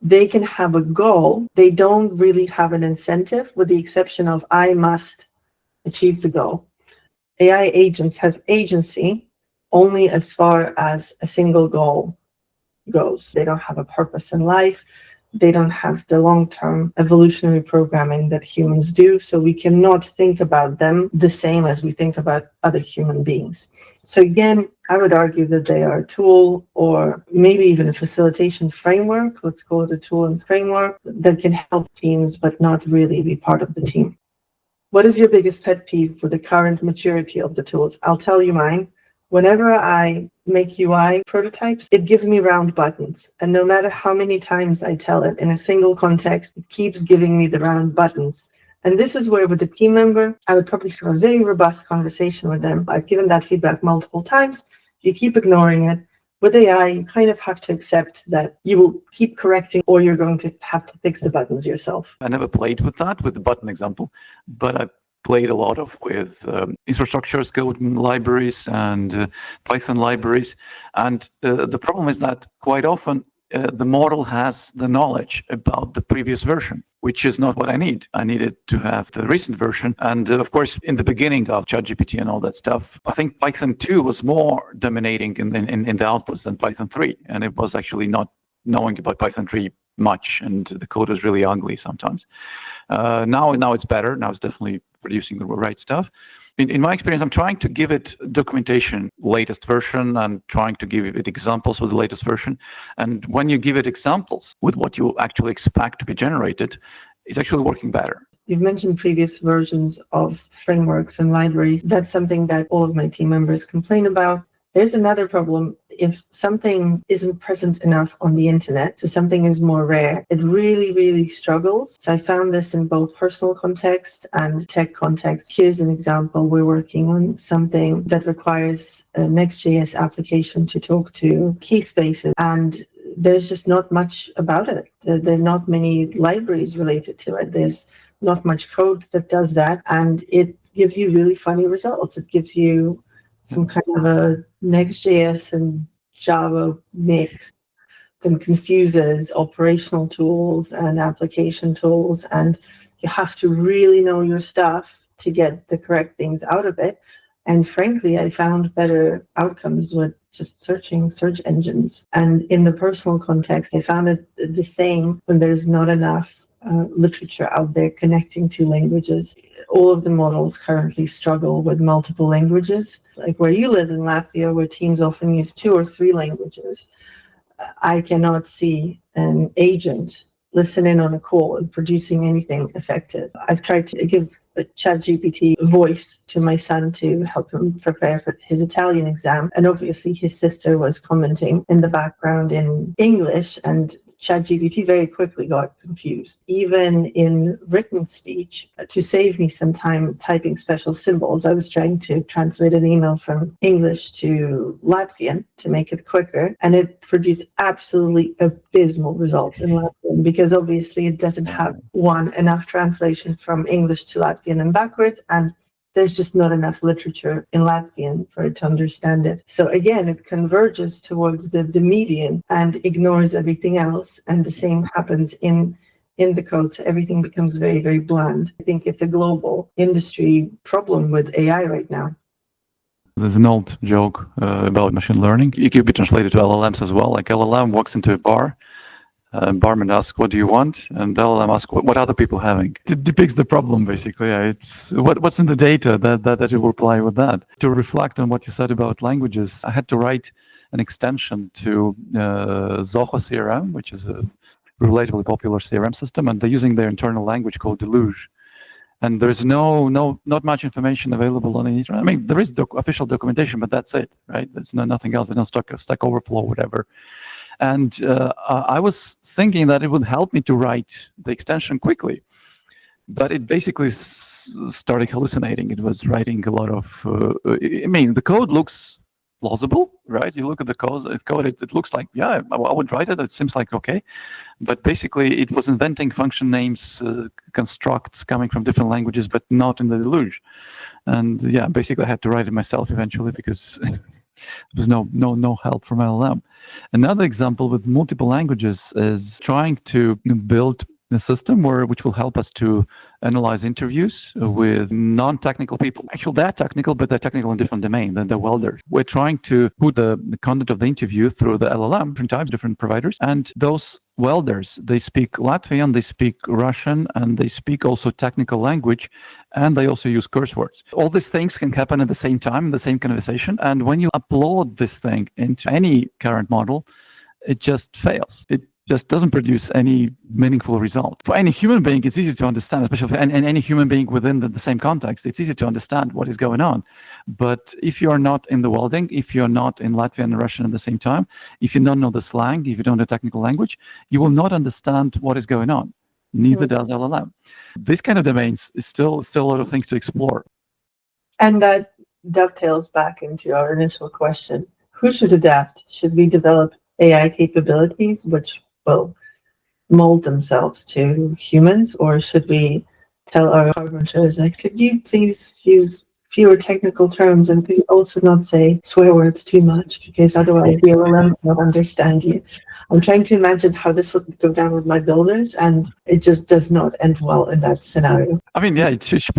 They can have a goal. They don't really have an incentive, with the exception of I must achieve the goal. AI agents have agency only as far as a single goal goes. They don't have a purpose in life. They don't have the long-term evolutionary programming that humans do. So we cannot think about them the same as we think about other human beings. So again, I would argue that they are a tool, or maybe even a facilitation framework. Let's call it a tool and framework that can help teams, but not really be part of the team. What is your biggest pet peeve with the current maturity of the tools? I'll tell you mine. Whenever I make UI prototypes, it gives me round buttons. And no matter how many times I tell it in a single context, it keeps giving me the round buttons. And this is where, with the team member, I would probably have a very robust conversation with them. I've given that feedback multiple times. You keep ignoring it. With AI, you kind of have to accept that you will keep correcting, or you're going to have to fix the buttons yourself. I never played with that, with the button example, but played a lot with infrastructure as code libraries and Python libraries. And the problem is that quite often the model has the knowledge about the previous version, which is not what I need. I needed to have the recent version. And of course, in the beginning of ChatGPT and all that stuff, I think Python 2 was more dominating in the outputs than Python 3. And it was actually not knowing about Python 3 much, and the code was really ugly sometimes. Now it's better. Now it's definitely producing the right stuff. In my experience, I'm trying to give it documentation, latest version, and trying to give it examples with the latest version. And when you give it examples with what you actually expect to be generated, it's actually working better. You've mentioned previous versions of frameworks and libraries. That's something that all of my team members complain about. There's another problem. If something isn't present enough on the internet, so something is more rare, it really, really struggles. So I found this in both personal contexts and tech context. Here's an example. We're working on something that requires a Next.js application to talk to key spaces, and there's just not much about it. There are not many libraries related to it. There's not much code that does that, and it gives you really funny results. It gives you some kind of a Next.js and Java mix and confuses operational tools and application tools, and you have to really know your stuff to get the correct things out of it. And frankly, I found better outcomes with just searching search engines. And in the personal context, I found it the same when there's not enough literature out there connecting to languages. All of the models currently struggle with multiple languages. Like where you live in Latvia, where teams often use 2 or 3 languages, I cannot see an agent listen in on a call and producing anything effective. I've tried to give ChatGPT a voice to my son to help him prepare for his Italian exam. And obviously his sister was commenting in the background in English, and ChatGPT very quickly got confused. Even in written speech, to save me some time typing special symbols, I was trying to translate an email from English to Latvian to make it quicker, and it produced absolutely abysmal results in Latvian, because obviously it doesn't have, one, enough translation from English to Latvian and backwards, and there's just not enough literature in Latvian for it to understand it. So again, it converges towards the median and ignores everything else. And the same happens in the code. So everything becomes very, very bland. I think it's a global industry problem with AI right now. There's an old joke about machine learning. It could be translated to LLMs as well. Like LLM walks into a bar, barman asks, "What do you want?" And the LLM asks, "What other people having?" It depicts the problem, basically. It's what's in the data that it will apply with that. To reflect on what you said about languages, I had to write an extension to Zoho CRM, which is a relatively popular CRM system, and they're using their internal language called Deluge. And there's not much information available on the internet. I mean, there is official documentation, but that's it, right? There's nothing else. There's no Stack Overflow, whatever. And I was thinking that it would help me to write the extension quickly, but it basically started hallucinating. It was writing a lot of, I mean, the code looks plausible, right? You look at the code, it looks like, yeah, I would write it. It seems like okay. But basically, it was inventing function names, constructs coming from different languages, but not in the Deluge. And yeah, basically, I had to write it myself eventually because there's no help from LLM. Another example with multiple languages is trying to build a system which will help us to analyze interviews with non-technical people. Actually, they're technical, but they're technical in different domain than the welders. We're trying to put the content of the interview through the LLM, different types, different providers, and those welders, they speak Latvian, they speak Russian, and they speak also technical language, and they also use curse words. All these things can happen at the same time in the same conversation, and when you upload this thing into any current model, it just fails. It just doesn't produce any meaningful result. For any human being, it's easy to understand, especially any human being within the same context, it's easy to understand what is going on. But if you're not in the welding, if you're not in Latvian and Russian at the same time, if you don't know the slang, if you don't know technical language, you will not understand what is going on. Neither does LLM. This kind of domains is still a lot of things to explore. And that dovetails back into our initial question. Who should adapt? Should we develop AI capabilities which will mold themselves to humans, or should we tell our arbiters, like, could you please use fewer technical terms, and could you also not say swear words too much, because otherwise the LLMs won't understand you. I'm trying to imagine how this would go down with my builders, and it just does not end well in that scenario. I mean, yeah,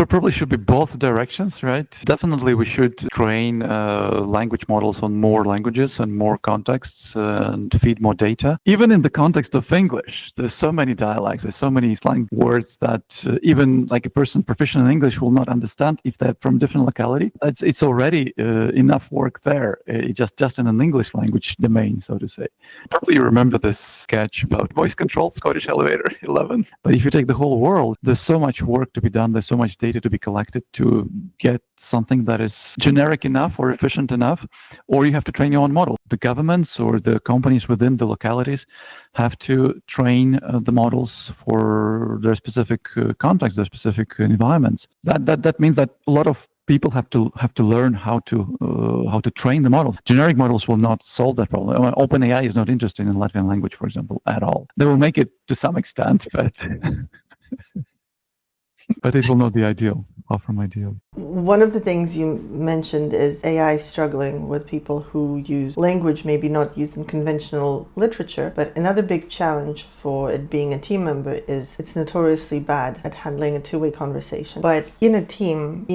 probably should be both directions, right? Definitely, we should train language models on more languages and more contexts and feed more data. Even in the context of English, there's so many dialects, there's so many slang words that even like a person proficient in English will not understand if they're from different locality. It's already enough work there, just in an English language domain, so to say. Probably you remember this sketch about voice-controlled Scottish elevator 11. But if you take the whole world, there's so much work to be done. There's so much data to be collected to get something that is generic enough or efficient enough, or you have to train your own model. The governments or the companies within the localities have to train the models for their specific context, their specific environments. That means that a lot of people have to learn how to train the model. Generic models will not solve that problem. OpenAI is not interested in Latvian language, for example, at all. They will make it to some extent, but but it will not be ideal. Far from ideal. One of the things you mentioned is AI struggling with people who use language maybe not used in conventional literature, but another big challenge for it being a team member is it's notoriously bad at handling a two-way conversation. But in a team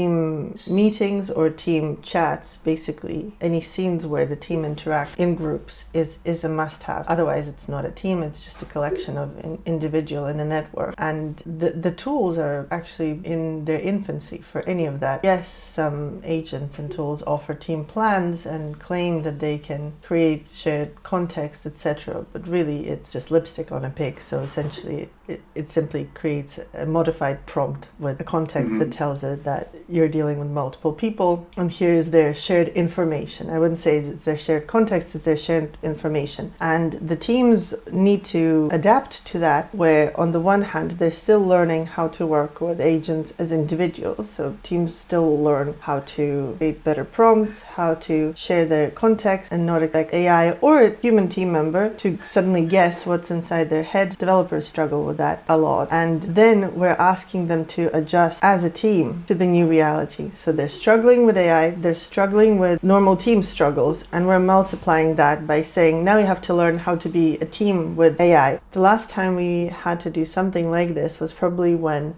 meetings or team chats, basically any scenes where the team interact in groups is a must-have. Otherwise it's not a team, it's just a collection of an individual in a network. And the tools are actually in their infancy for any of that. Yes, some agents and tools offer team plans and claim that they can create shared context, etc. But really it's just lipstick on a pig. So essentially it simply creates a modified prompt with a context that tells it that you're dealing with multiple people and here's their shared information. I wouldn't say it's their shared context, it's their shared information. And the teams need to adapt to that, where on the one hand they're still learning how to work with agents as individuals. So teams still learn how to create better prompts, how to share their context and not expect AI or a human team member to suddenly guess what's inside their head. Developers struggle with that a lot. And then we're asking them to adjust as a team to the new reality. So they're struggling with AI, they're struggling with normal team struggles, and we're multiplying that by saying, now you have to learn how to be a team with AI. The last time we had to do something like this was probably when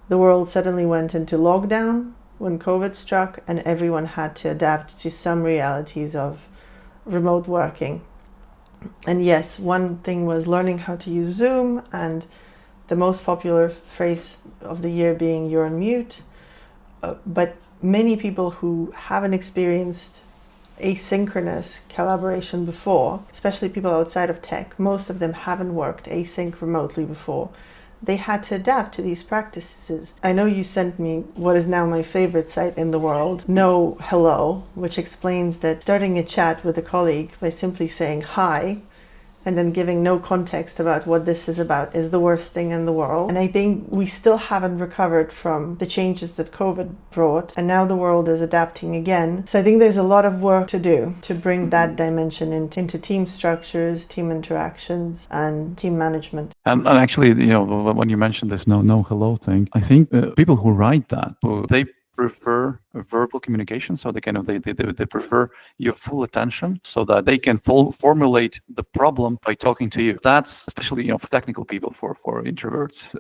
the world suddenly went into lockdown, when COVID struck, and everyone had to adapt to some realities of remote working. And yes, one thing was learning how to use Zoom, and the most popular phrase of the year being you're on mute. But many people who haven't experienced asynchronous collaboration before, especially people outside of tech, most of them haven't worked async remotely before. They had to adapt to these practices. I know you sent me what is now my favorite site in the world, No Hello, which explains that starting a chat with a colleague by simply saying hi and then giving no context about what this is about is the worst thing in the world. And I think we still haven't recovered from the changes that COVID brought, and now the world is adapting again. So I think there's a lot of work to do to bring that dimension into team structures, team interactions, and team management. And actually, when you mentioned this no hello thing, I think people who write that, they prefer verbal communication, so they prefer your full attention, so that they can formulate the problem by talking to you. That's especially for technical people, for introverts.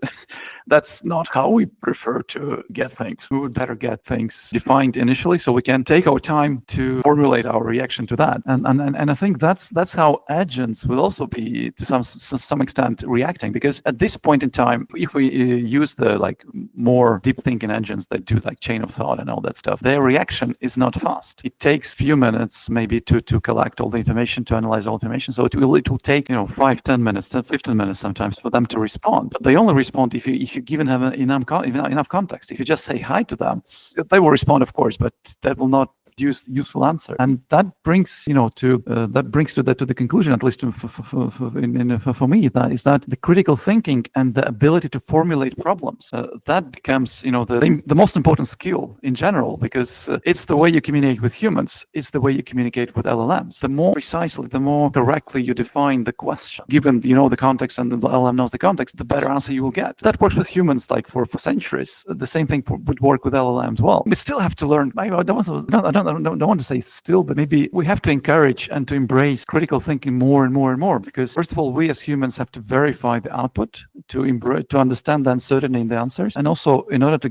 That's not how we prefer to get things. We would better get things defined initially, so we can take our time to formulate our reaction to that. And I think that's how agents will also be to some extent reacting, because at this point in time, if we use the more deep thinking engines that do chain of thought and all that stuff, their reaction is not fast. It takes few minutes maybe to collect all the information, to analyze all the information. So it will take 5, 10 minutes, 10, 15 minutes sometimes for them to respond. But they only respond if you give them enough context. If you just say hi to them, they will respond, of course, but that will not produce useful answer. And that brings, to the conclusion, at least for me, that the critical thinking and the ability to formulate problems, that becomes, the most important skill in general, because it's the way you communicate with humans. It's the way you communicate with LLMs. The more precisely, the more correctly you define the question, given, the context and the LLM knows the context, the better answer you will get. That works with humans like for centuries. The same thing would work with LLMs as well. We still have to learn. I don't want to say still, but maybe we have to encourage and to embrace critical thinking more and more and more, because first of all, we as humans have to verify the output to understand the uncertainty in the answers. And also, in order to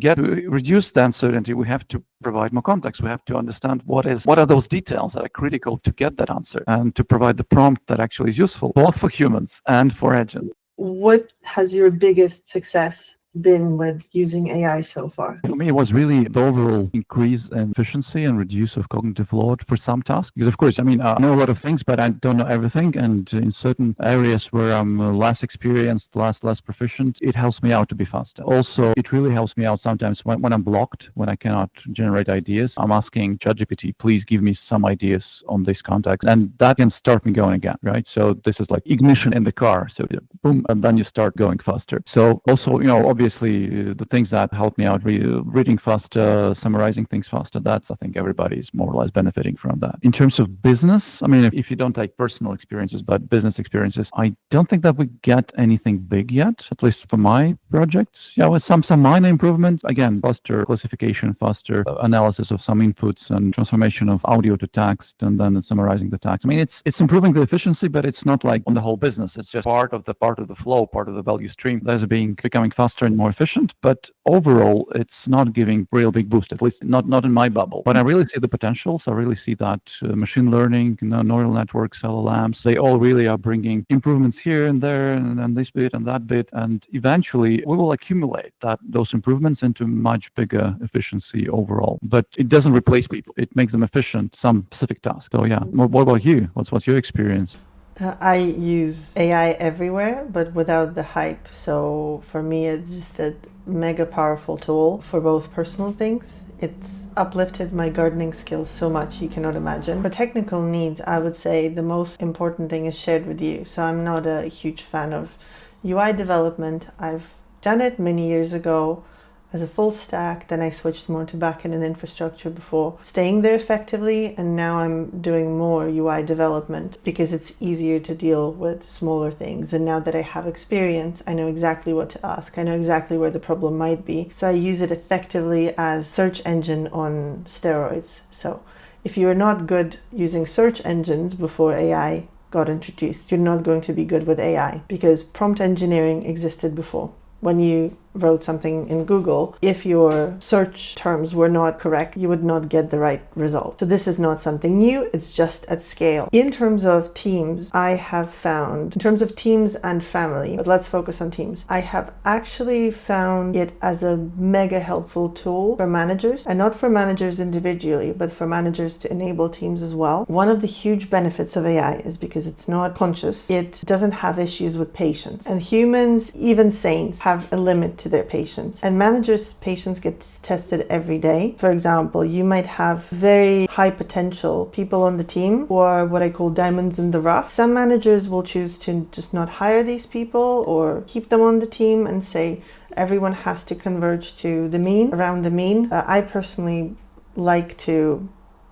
reduce the uncertainty, we have to provide more context. We have to understand what are those details that are critical to get that answer, and to provide the prompt that actually is useful, both for humans and for agents. What has your biggest success been with using AI so far? For me, it was really the overall increase in efficiency and reduce of cognitive load for some tasks. Because of course, I know a lot of things, but I don't know everything. And in certain areas where I'm less experienced, less proficient, it helps me out to be faster. Also, it really helps me out sometimes when I'm blocked, when I cannot generate ideas. I'm asking ChatGPT, please give me some ideas on this context. And that can start me going again, right? So this is like ignition in the car. So boom, and then you start going faster. So also, obviously, the things that help me out, reading faster, summarizing things faster, I think everybody's more or less benefiting from that. In terms of business, if you don't take personal experiences, but business experiences, I don't think that we get anything big yet, at least for my projects. Yeah, with some minor improvements. Again, faster classification, faster analysis of some inputs, and transformation of audio to text, and then summarizing the text. It's improving the efficiency, but it's not like on the whole business. It's just part of the flow, part of the value stream. There's becoming faster and more efficient, but overall, it's not giving real big boost, at least not in my bubble. But I really see the potentials. I really see that machine learning, neural networks, LLMs, they all really are bringing improvements here and there, and this bit and that bit. And eventually, we will accumulate those improvements into much bigger efficiency overall. But it doesn't replace people. It makes them efficient, some specific task. So yeah, what about you? What's your experience? I use AI everywhere, but without the hype. So for me, it's just a mega powerful tool for both personal things. It's uplifted my gardening skills so much you cannot imagine. For technical needs, I would say the most important thing is shared with you. So I'm not a huge fan of UI development. I've done it many years ago as a full stack, then I switched more to backend and infrastructure before staying there effectively, and now I'm doing more UI development because it's easier to deal with smaller things. And now that I have experience, I know exactly what to ask. I know exactly where the problem might be. So I use it effectively as search engine on steroids. So if you're not good using search engines before AI got introduced, you're not going to be good with AI, because prompt engineering existed before. When you wrote something in Google, if your search terms were not correct, you would not get the right result. So this is not something new, it's just at scale. In terms of teams, I have found, in terms of teams and family, but let's focus on teams, I have actually found it as a mega helpful tool for managers, and not for managers individually, but for managers to enable teams as well. One of the huge benefits of AI is because it's not conscious, it doesn't have issues with patience. And humans, even saints, have a limit to their patience, and managers' patience gets tested every day. For example, you might have very high potential people on the team who are what I call diamonds in the rough. Some managers will choose to just not hire these people or keep them on the team and say everyone has to converge to the mean, around the mean. I personally like to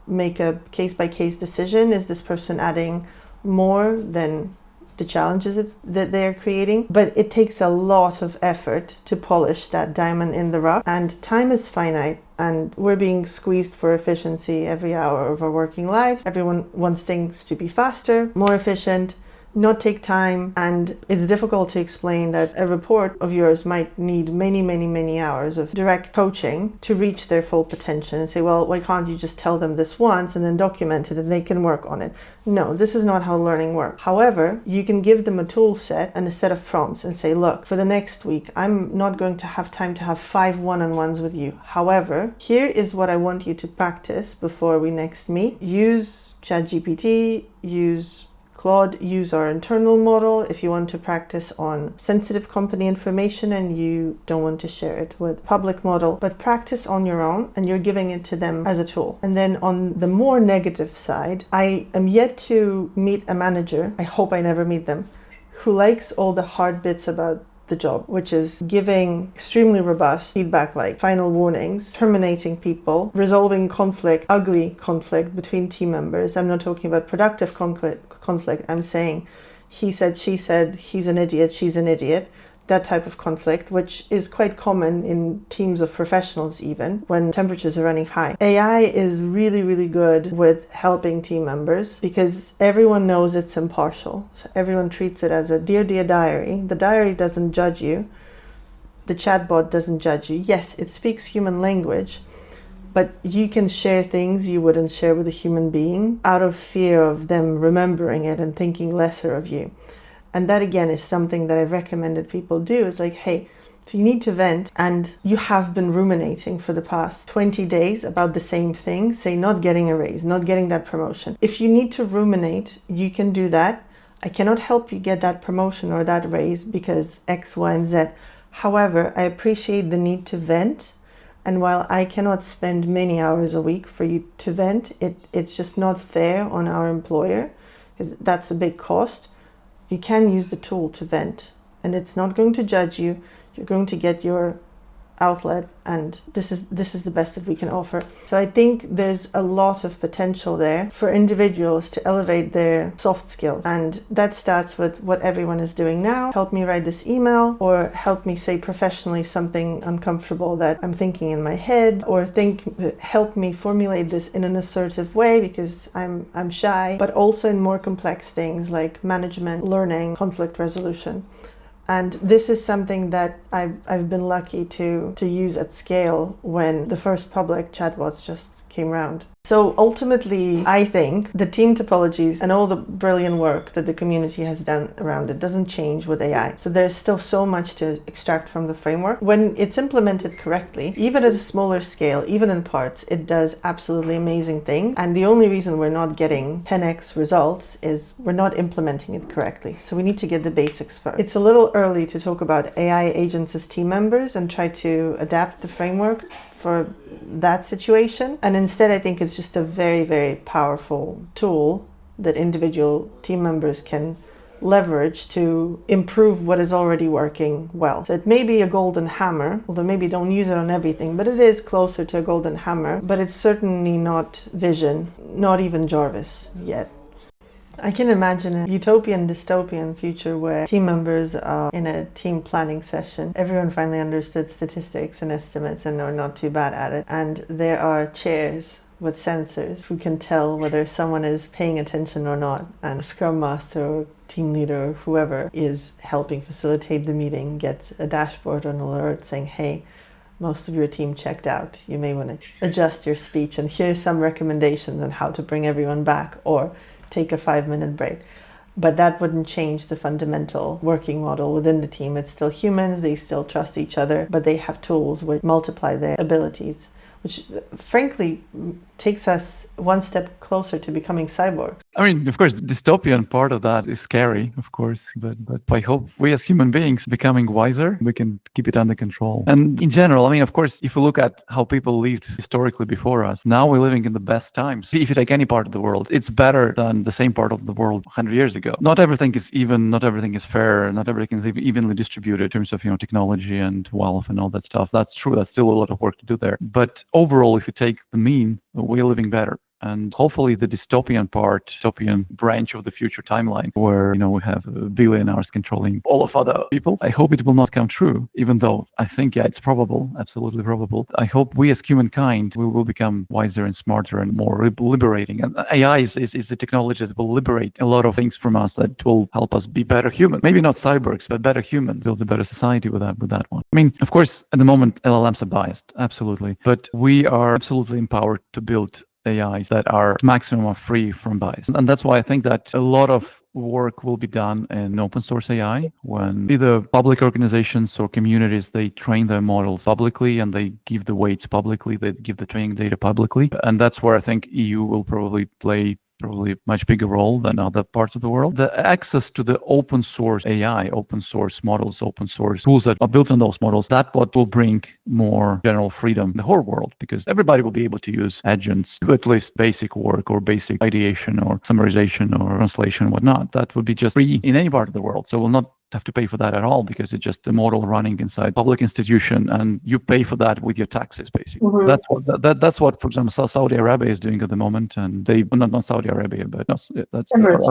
make a case-by-case decision. Is this person adding more than the challenges that they're creating? But it takes a lot of effort to polish that diamond in the rough, and time is finite, and we're being squeezed for efficiency every hour of our working lives. Everyone wants things to be faster, more efficient, not take time, and it's difficult to explain that a report of yours might need many hours of direct coaching to reach their full potential, and say, well, why can't you just tell them this once and then document it and they can work on it? No, this is not how learning works. However, you can give them a tool set and a set of prompts and say, look, for the next week, I'm not going to have time to have 5 one-on-ones with you. However, here is what I want you to practice before we next meet. Use ChatGPT, use Claude, use our internal model. If you want to practice on sensitive company information and you don't want to share it with public model, but practice on your own, and you're giving it to them as a tool. And then on the more negative side, I am yet to meet a manager, I hope I never meet them, who likes all the hard bits about the job, which is giving extremely robust feedback like final warnings, terminating people, resolving conflict, ugly conflict between team members. I'm not talking about productive conflict. I'm saying he said, she said, he's an idiot, she's an idiot. That type of conflict, which is quite common in teams of professionals even when temperatures are running high. AI is really, really good with helping team members because everyone knows it's impartial. So everyone treats it as a dear diary. The diary doesn't judge you. The chatbot doesn't judge you. Yes, it speaks human language, but you can share things you wouldn't share with a human being out of fear of them remembering it and thinking lesser of you. And that again is something that I've recommended people do. It's like, hey, if you need to vent and you have been ruminating for the past 20 days about the same thing, say not getting a raise, not getting that promotion. If you need to ruminate, you can do that. I cannot help you get that promotion or that raise because X, Y, and Z. However, I appreciate the need to vent. And while I cannot spend many hours a week for you to vent, it's just not fair on our employer because that's a big cost. You can use the tool to vent and it's not going to judge you. You're going to get your outlet, and this is the best that we can offer. So I think there's a lot of potential there for individuals to elevate their soft skills, and that starts with what everyone is doing now. Help me write this email, or help me say professionally something uncomfortable that I'm thinking in my head, or help me formulate this in an assertive way because I'm shy, but also in more complex things like management, learning, conflict resolution. And this is something that I've been lucky to use at scale when the first public chatbots just came around. So ultimately, I think the team topologies and all the brilliant work that the community has done around it doesn't change with AI. So there's still so much to extract from the framework. When it's implemented correctly, even at a smaller scale, even in parts, it does absolutely amazing things. And the only reason we're not getting 10x results is we're not implementing it correctly. So we need to get the basics first. It's a little early to talk about AI agents as team members and try to adapt the framework for that situation. And instead, I think it's just a very, very powerful tool that individual team members can leverage to improve what is already working well. So it may be a golden hammer, although maybe don't use it on everything, but it is closer to a golden hammer, but it's certainly not vision, not even J.A.R.V.I.S yet. I can imagine a utopian, dystopian future where team members are in a team planning session. Everyone finally understood statistics and estimates and are not too bad at it. And there are chairs with sensors who can tell whether someone is paying attention or not. And a scrum master or team leader or whoever is helping facilitate the meeting gets a dashboard or an alert saying, hey, most of your team checked out. You may want to adjust your speech, and here's some recommendations on how to bring everyone back, or take a 5-minute break. But that wouldn't change the fundamental working model within the team. It's still humans, they still trust each other, but they have tools which multiply their abilities, which frankly takes us one step closer to becoming cyborgs. I mean, of course, the dystopian part of that is scary, of course, but I hope we as human beings becoming wiser, we can keep it under control. And in general, I mean, of course, if you look at how people lived historically before us, now we're living in the best times. If you take any part of the world, it's better than the same part of the world 100 years ago. Not everything is even, not everything is fair, not everything is evenly distributed in terms of, technology and wealth and all that stuff. That's true. That's still a lot of work to do there. But overall, if you take the mean, we're living better. And hopefully the dystopian branch of the future timeline where, we have billionaires controlling all of other people, I hope it will not come true, even though I think, it's probable, absolutely probable. I hope we as humankind will become wiser and smarter and more liberating. And AI is a technology that will liberate a lot of things from us that will help us be better humans. Maybe not cyborgs, but better humans. Build a better society with that one. I mean, of course, at the moment, LLMs are biased, absolutely. But we are absolutely empowered to build AIs that are maximum free from bias. And that's why I think that a lot of work will be done in open source AI when either public organizations or communities, they train their models publicly and they give the weights publicly, they give the training data publicly. And that's where I think EU will probably play probably much bigger role than other parts of the world. The access to the open source AI, open source models, open source tools that are built on those models, that's what will bring more general freedom in the whole world, because everybody will be able to use agents to at least basic work or basic ideation or summarization or translation and whatnot. That would be just free in any part of the world. So we'll not have to pay for that at all, because it's just a model running inside public institution, and you pay for that with your taxes, basically. Mhm. That's what, for example, Saudi Arabia is doing at the moment, and they not Saudi Arabia, but no, that's Emirates.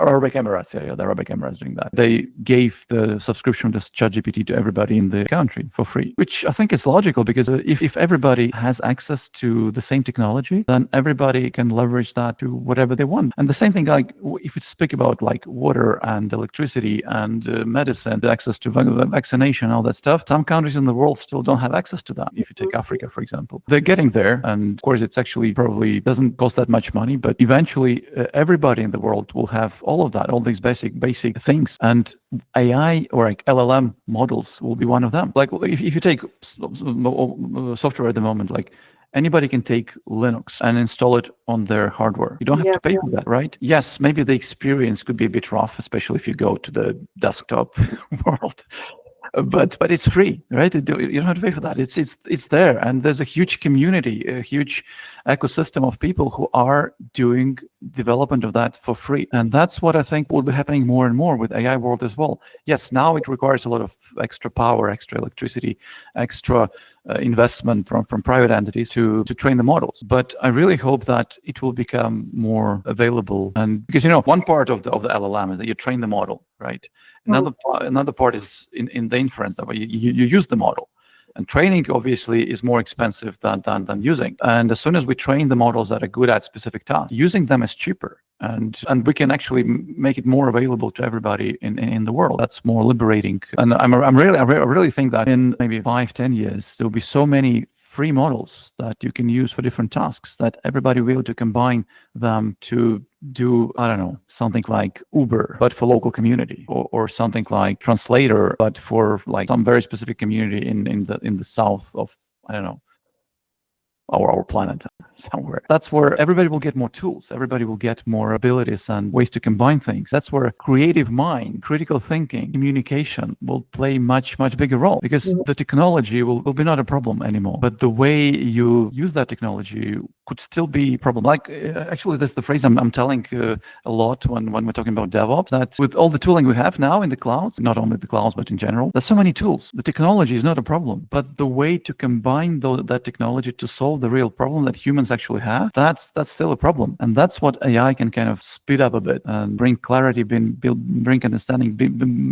Arabic Emirates. Yeah, the Arabic Emirates doing that. They gave the subscription to ChatGPT to everybody in the country for free, which I think is logical, because if everybody has access to the same technology, then everybody can leverage that to whatever they want. And the same thing, like if we speak about like water and electricity and medicine, access to vaccination, all that stuff, some countries in the world still don't have access to that. If you take Africa, for example, they're getting there, and of course it's actually probably doesn't cost that much money, but eventually everybody in the world will have all of that, all these basic things, and AI or like LLM models will be one of them. Like if you take software at the moment, like anybody can take Linux and install it on their hardware. You don't have to pay for that, right? Yes, maybe the experience could be a bit rough, especially if you go to the desktop world. But it's free, right? You don't have to pay for that. It's there, and there's a huge community, a huge ecosystem of people who are doing development of that for free, and that's what I think will be happening more and more with AI world as well. Yes, now it requires a lot of extra power, extra electricity, extra investment from private entities to train the models. But I really hope that it will become more available, and because one part of the LLM is that you train the model, right? Another part is in the inference, that way you use the model. And training obviously is more expensive than using. And as soon as we train the models that are good at specific tasks, using them is cheaper. And we can actually make it more available to everybody in the world. That's more liberating. And I really think that in maybe 5-10 years, there will be so many free models that you can use for different tasks that everybody will be able to combine them to do, I don't know, something like Uber, but for local community, or something like Translator, but for like some very specific community in the south of, I don't know, our planet somewhere. That's where everybody will get more tools. Everybody will get more abilities and ways to combine things. That's where creative mind, critical thinking, communication will play much bigger role, because the technology will be not a problem anymore. But the way you use that technology could still be a problem. Like actually, that's the phrase I'm telling a lot when we're talking about DevOps, that with all the tooling we have now in the clouds, not only the clouds, but in general, there's so many tools. The technology is not a problem, but the way to combine that technology to solve the real problem that humans actually have, that's still a problem. And that's what AI can kind of speed up a bit and bring clarity, bring understanding,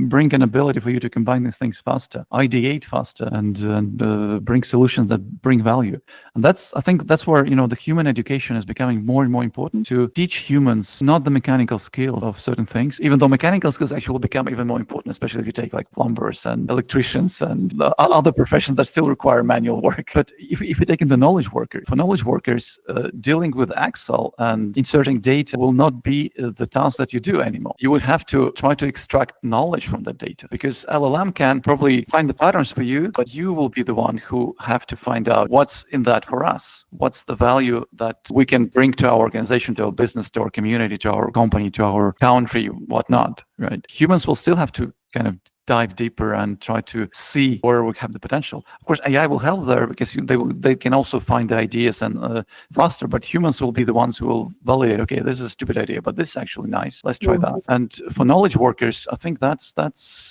bring an ability for you to combine these things faster, ideate faster, and bring solutions that bring value. And I think that's where the human education is becoming more and more important, to teach humans not the mechanical skills of certain things, even though mechanical skills actually will become even more important, especially if you take like plumbers and electricians and other professions that still require manual work. But if you take in the knowledge worker, for knowledge workers, dealing with Excel and inserting data will not be the task that you do anymore. You would have to try to extract knowledge from that data, because LLM can probably find the patterns for you, but you will be the one who have to find out what's in that for us. What's the value that we can bring to our organization, to our business, to our community, to our company, to our country, whatnot, right? Humans will still have to kind of dive deeper and try to see where we have the potential. Of course, AI will help there, because they can also find the ideas and faster, but humans will be the ones who will validate, okay, this is a stupid idea, but this is actually nice. Let's try that. And for knowledge workers, I think that's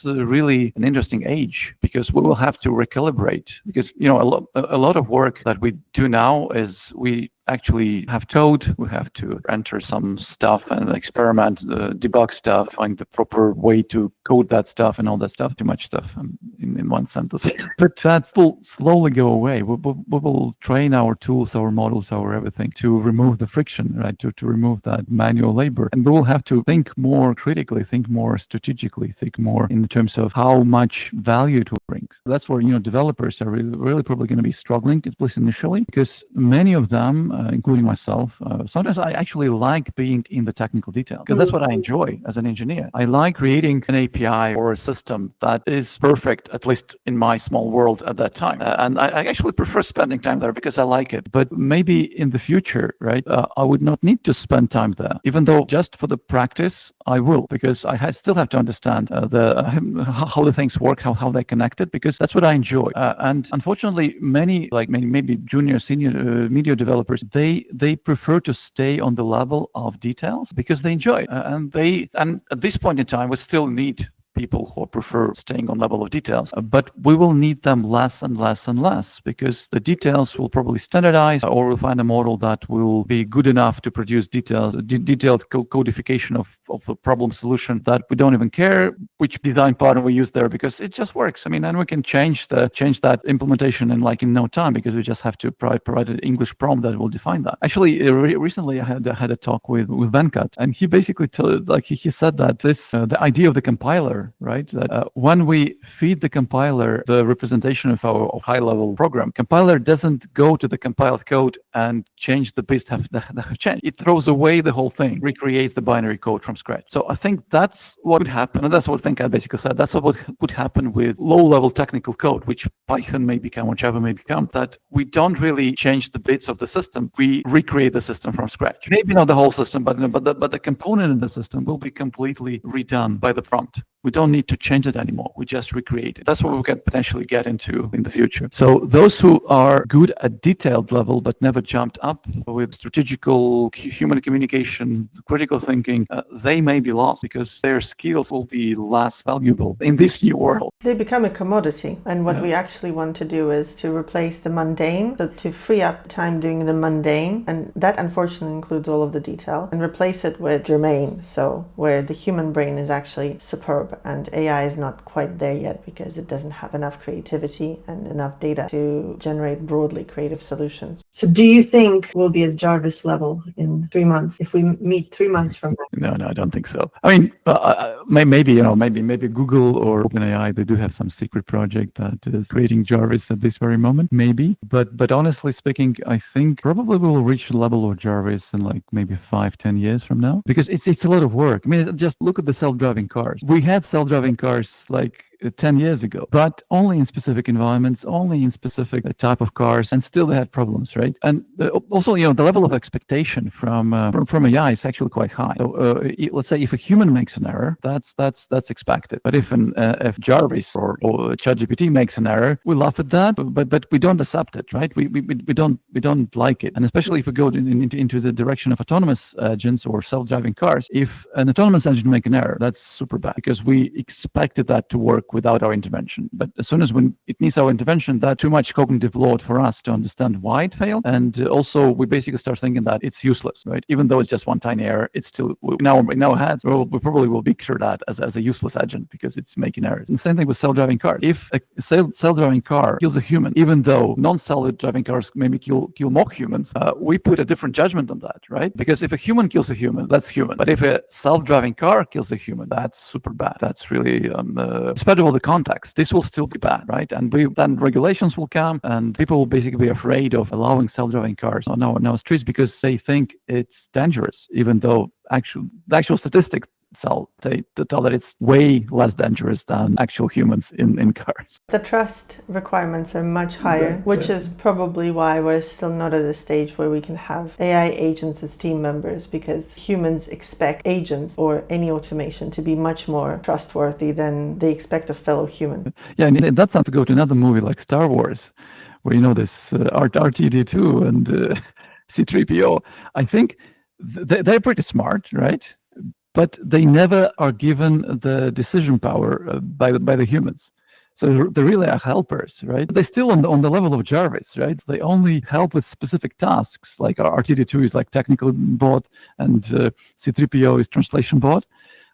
really an interesting age, because we will have to recalibrate, because a lot of work that we do now is we actually have code, we have to enter some stuff and experiment, debug stuff, find the proper way to code that stuff and all that stuff. Too much stuff in one sentence. But that will slowly go away. We will train our tools, our models, our everything to remove the friction, right? To remove that manual labor. And we will have to think more critically, think more strategically, think more in terms of how much value it will bring. That's where, developers are really probably going to be struggling, at least initially, because many of them including myself, sometimes I actually like being in the technical detail because that's what I enjoy as an engineer. I like creating an API or a system that is perfect, at least in my small world at that time. And I actually prefer spending time there because I like it. But maybe in the future, right, I would not need to spend time there, even though just for the practice, I will, because I still have to understand how the things work, how they're connected, because that's what I enjoy. And unfortunately, many, like maybe junior, senior media developers, they prefer to stay on the level of details because they enjoy it. And at this point in time, we still need people who prefer staying on level of details, but we will need them less and less and less because the details will probably standardize, or we'll find a model that will be good enough to produce detailed codification of the problem solution that we don't even care which design pattern we use there because it just works. I mean, and we can change that implementation in no time because we just have to provide an English prompt that will define that. Actually, recently I had a talk with Venkat, and he basically he said that the idea of the compiler, right? That when we feed the compiler the representation of our high-level program, compiler doesn't go to the compiled code and change the bits that have changed. It throws away the whole thing, recreates the binary code from scratch. So I think that's what would happen, and that's what Venkat basically said. That's what would happen with low-level technical code, which Python may become or Java may become, that we don't really change the bits of the system. We recreate the system from scratch. Maybe not the whole system, but the component in the system will be completely redone by the prompt. We don't need to change it anymore. We just recreate it. That's what we can potentially get into in the future. So those who are good at detailed level but never jumped up with strategical human communication, critical thinking, they may be lost because their skills will be less valuable in this new world. They become a commodity. And what we actually want to do is to replace the mundane, so to free up time doing the mundane. And that unfortunately includes all of the detail, and replace it with germane. So where the human brain is actually superb. And AI is not quite there yet because it doesn't have enough creativity and enough data to generate broadly creative solutions. So do you think we'll be at J.A.R.V.I.S level in 3 months if we meet 3 months from now? No, I don't think so. I mean, maybe Google or OpenAI, they do have some secret project that is creating J.A.R.V.I.S at this very moment, maybe. But honestly speaking, I think probably we will reach the level of J.A.R.V.I.S in maybe 5-10 years from now, because it's a lot of work. I mean, just look at the self-driving cars. We had self-driving cars 10 years ago, but only in specific environments, only in specific type of cars, and still they had problems, right? And also, the level of expectation from AI is actually quite high. So let's say if a human makes an error, that's expected. But if J.A.R.V.I.S or ChatGPT makes an error, we laugh at that, but we don't accept it, right? We don't like it, and especially if we go into the direction of autonomous agents or self-driving cars. If an autonomous engine make an error, that's super bad because we expected that to work without our intervention. But as soon as it needs our intervention, that's too much cognitive load for us to understand why it failed. And also, we basically start thinking that it's useless, right? Even though it's just one tiny error, it's still in our heads. We probably will picture that as a useless agent because it's making errors. And the same thing with self-driving cars. If a self-driving car kills a human, even though non-self-driving cars maybe kill more humans, we put a different judgment on that, right? Because if a human kills a human, that's human. But if a self-driving car kills a human, that's super bad. That's really despite all the context, this will still be bad, right? And then regulations will come, and people will basically be afraid of allowing self-driving cars on our streets because they think it's dangerous, even though the actual statistics tell that it's way less dangerous than actual humans in cars. The trust requirements are much higher, which is probably why we're still not at a stage where we can have AI agents as team members, because humans expect agents or any automation to be much more trustworthy than they expect a fellow human. Yeah, and that's not to go to another movie like Star Wars, where this R2-D2 and C-3PO. I think they're pretty smart, right? But they never are given the decision power by the humans. So they really are helpers, right? They're still on the level of J.A.R.V.I.S, right? They only help with specific tasks, like R2-D2 is like technical bot, and C-3PO is translation bot.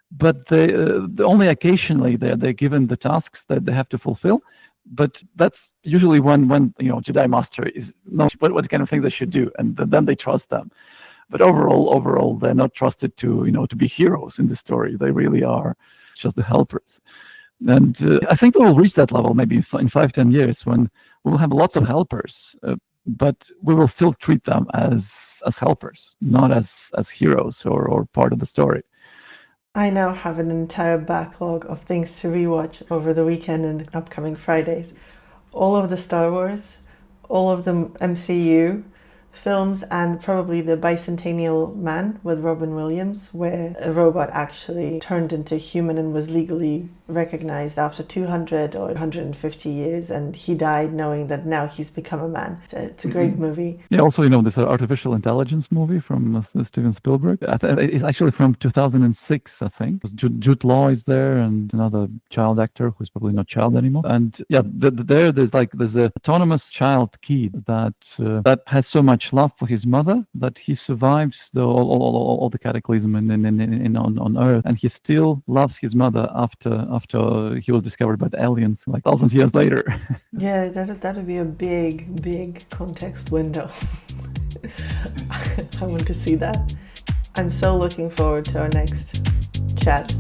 But they only occasionally they're given the tasks that they have to fulfill. But that's usually when Jedi Master is not what kind of thing they should do, and then they trust them. But overall, they're not trusted to be heroes in the story. They really are just the helpers. And I think we will reach that level maybe in 5-10 years when we'll have lots of helpers. but we will still treat them as helpers, not as heroes or part of the story. I now have an entire backlog of things to rewatch over the weekend and upcoming Fridays. All of the Star Wars, all of the MCU films, and probably the Bicentennial Man with Robin Williams, where a robot actually turned into human and was legally recognized after 200 or 150 years, and he died knowing that now he's become a man. It's a great movie. Yeah, also, this artificial intelligence movie from Steven Spielberg. It's actually from 2006, I think. Jude Law is there, and another child actor who's probably not child anymore. And yeah, there's an autonomous child kid that has so much love for his mother that he survives all the cataclysm on Earth, and he still loves his mother after he was discovered by the aliens, like thousands of years later. Yeah, that would be a big context window. I want to see that. I'm so looking forward to our next chat.